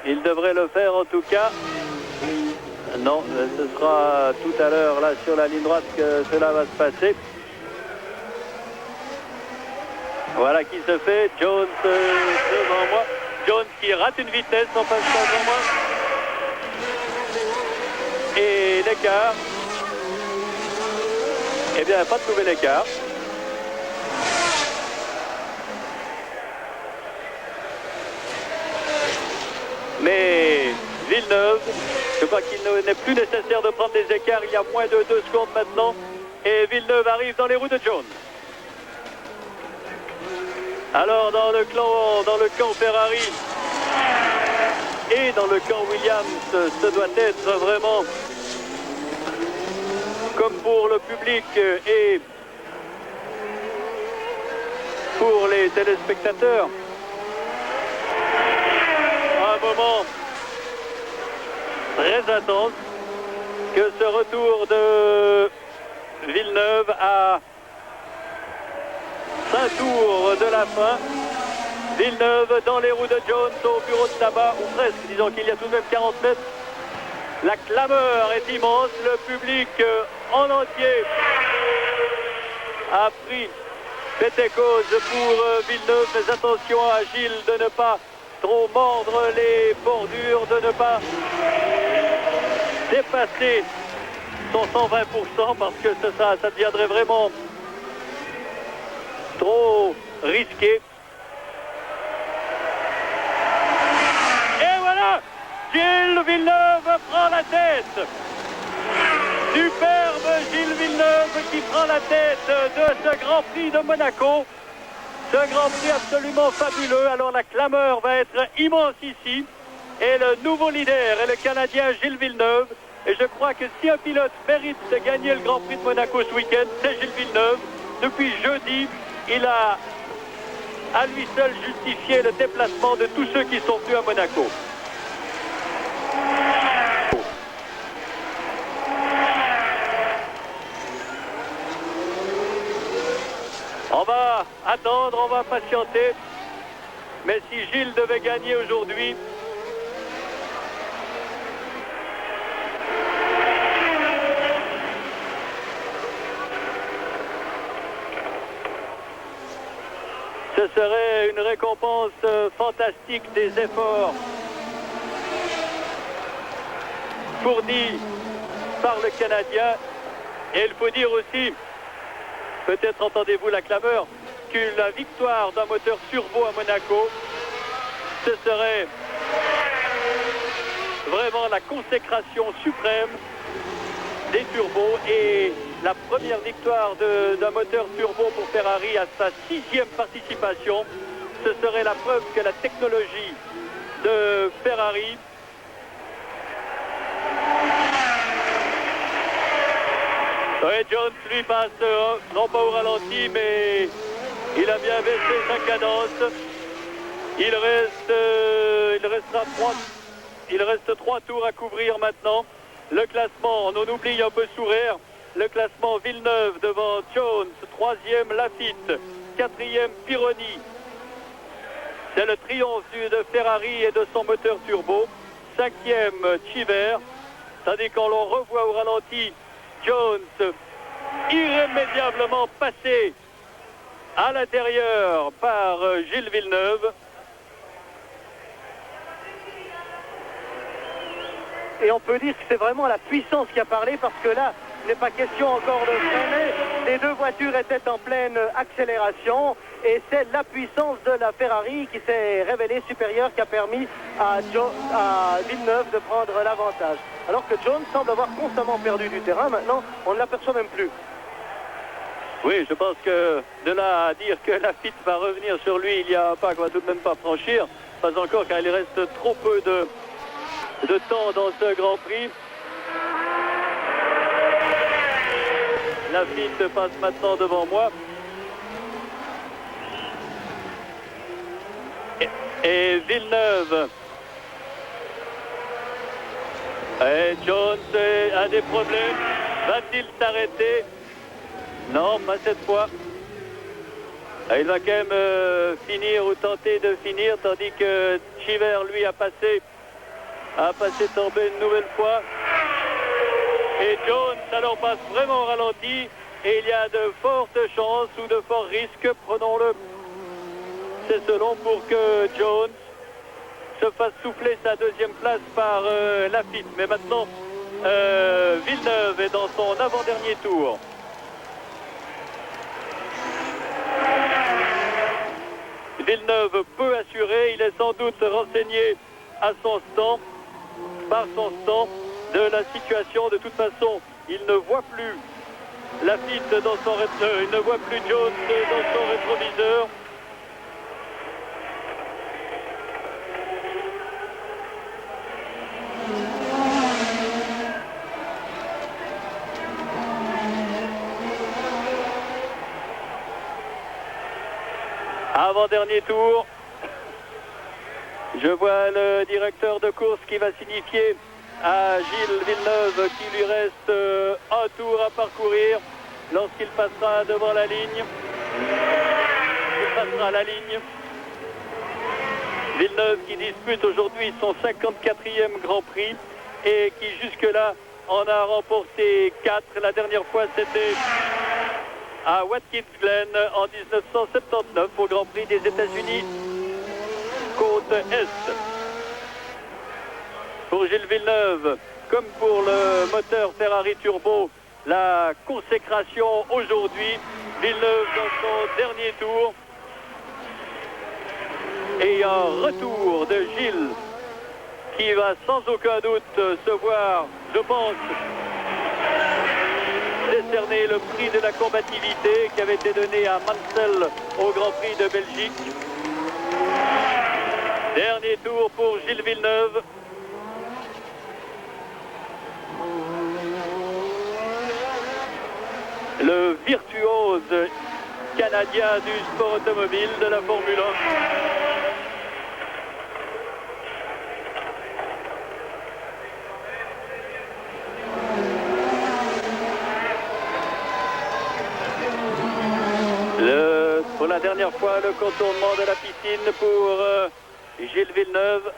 Il devrait le faire en tout cas. Non, ce sera tout à l'heure là sur la ligne droite que cela va se passer. Voilà qui se fait. Jones devant moi. Jones qui rate une vitesse en passant devant moi. Et l'écart Eh bien, pas de nouvel écart. Mais Villeneuve, je crois qu'il n'est plus nécessaire de prendre des écarts. Il y a moins de 2 secondes maintenant. Et Villeneuve arrive dans les roues de Jones. Alors dans le camp Ferrari et dans le camp Williams, ce doit être vraiment, comme pour le public et pour les téléspectateurs, un moment très intense que ce retour de Villeneuve à 5 tours de la fin. Villeneuve dans les roues de Jones au bureau de tabac, ou presque, disons qu'il y a tout de même 40 mètres. La clameur est immense, le public en entier a pris fait et cause pour Villeneuve, mais attention à Gilles de ne pas trop mordre les bordures, de ne pas dépasser son 120% parce que ça deviendrait vraiment trop risqué. Et voilà, Gilles Villeneuve prend la tête. Superbe Gilles Villeneuve qui prend la tête de ce Grand Prix de Monaco. Ce Grand Prix absolument fabuleux. Alors la clameur va être immense ici. Et le nouveau leader est le Canadien Gilles Villeneuve. Et je crois que si un pilote mérite de gagner le Grand Prix de Monaco ce week-end, c'est Gilles Villeneuve. Depuis jeudi, il a à lui seul justifié le déplacement de tous ceux qui sont venus à Monaco. On va attendre, on va patienter. Mais si Gilles devait gagner aujourd'hui, ce serait une récompense fantastique des efforts fournis par le Canadien. Et il faut dire aussi, peut-être entendez-vous la clameur, que la victoire d'un moteur turbo à Monaco, ce serait vraiment la consécration suprême des turbos et la première victoire d'un moteur turbo pour Ferrari à sa 6e participation. Ce serait la preuve que la technologie de Ferrari Jones lui passe non pas au ralenti, mais il a bien baissé sa cadence. Il reste 3 tours à couvrir maintenant. Le classement, on oublie un peu Sourère. Le classement Villeneuve devant Jones, 3e Lafitte, 4e Pironi. C'est le triomphe de Ferrari et de son moteur turbo. 5e Chiver, tandis qu'on le revoit au ralenti, Jones irrémédiablement passé à l'intérieur par Gilles Villeneuve. Et on peut dire que c'est vraiment la puissance qui a parlé, parce que là, il n'est pas question encore de freiner. Les deux voitures étaient en pleine accélération et c'est la puissance de la Ferrari qui s'est révélée supérieure, qui a permis à Villeneuve de prendre l'avantage. Alors que Jones semble avoir constamment perdu du terrain. Maintenant, on ne l'aperçoit même plus. Oui, je pense que de là à dire que Lafitte va revenir sur lui, il y a un pas qu'on va tout de même pas franchir. Pas encore, car il reste trop peu de temps dans ce Grand Prix. Lafitte passe maintenant devant moi. Et Villeneuve. Et Jones a des problèmes. Va-t-il s'arrêter? Non, pas cette fois. Il va quand même finir ou tenter de finir, tandis que Chiver, lui, a passé tomber une nouvelle fois. Et Jones alors passe vraiment au ralenti. Et il y a de fortes chances ou de forts risques, prenons-le. C'est selon pour que Jones se fasse souffler sa 2e place par Lafitte. Mais maintenant, Villeneuve est dans son avant-dernier tour. Villeneuve peut assurer. Il est sans doute renseigné à son stand, par son stand, de la situation. De toute façon, il ne voit plus Laffite dans son il ne voit plus Jones dans son rétroviseur. Avant-dernier tour. Je vois le directeur de course qui va signifier à Gilles Villeneuve qu'il lui reste un tour à parcourir lorsqu'il passera devant la ligne. Il passera la ligne. Villeneuve qui dispute aujourd'hui son 54e Grand Prix et qui jusque-là en a remporté 4. La dernière fois c'était à Watkins Glen en 1979 au Grand Prix des États-Unis, côte Est. Pour Gilles Villeneuve, comme pour le moteur Ferrari Turbo, la consécration aujourd'hui. Villeneuve dans son dernier tour. Et un retour de Gilles qui va sans aucun doute se voir, je pense, décerner le prix de la combativité qui avait été donné à Mansell au Grand Prix de Belgique. Dernier tour pour Gilles Villeneuve. Le virtuose canadien du sport automobile de la Formule 1. Pour la dernière fois, le contournement de la piscine pour Gilles Villeneuve.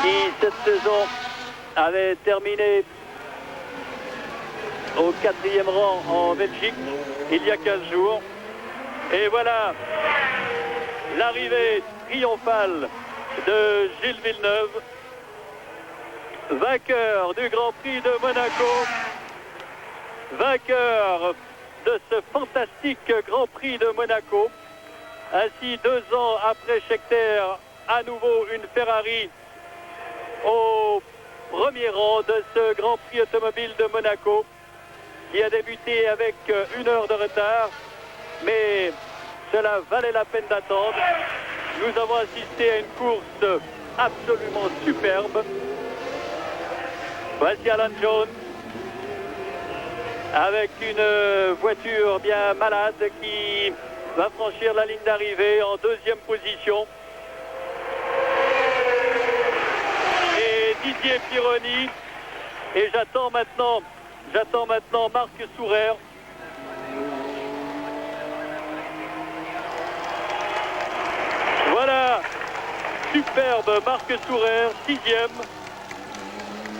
Qui cette saison avait terminé au 4e rang en Belgique il y a 15 jours. Et voilà l'arrivée triomphale de Gilles Villeneuve, vainqueur du Grand Prix de Monaco, vainqueur de ce fantastique Grand Prix de Monaco. Ainsi, 2 ans après Scheckter, à nouveau une Ferrari au premier rang de ce Grand Prix automobile de Monaco qui a débuté avec 1 heure de retard, mais cela valait la peine d'attendre. Nous avons assisté à une course absolument superbe. Voici Alan Jones avec une voiture bien malade qui va franchir la ligne d'arrivée en 2e position. Didier Pironi, et j'attends maintenant Marc Sourer. Voilà, superbe Marc Sourer, 6e.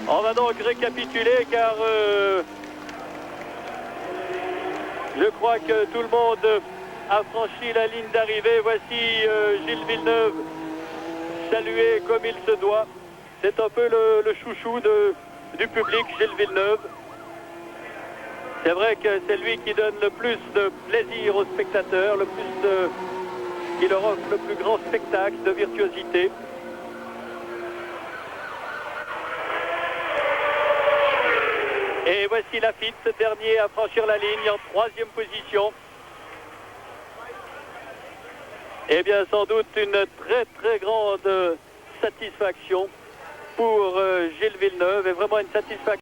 On va donc récapituler car je crois que tout le monde a franchi la ligne d'arrivée. Voici Gilles Villeneuve salué comme il se doit. C'est un peu le chouchou du public, Gilles Villeneuve. C'est vrai que c'est lui qui donne le plus de plaisir aux spectateurs, qui leur offre le plus grand spectacle de virtuosité. Et voici Laffite, ce dernier à franchir la ligne en 3e position. Eh bien, sans doute une très très grande satisfaction pour Gilles Villeneuve, et vraiment une satisfaction.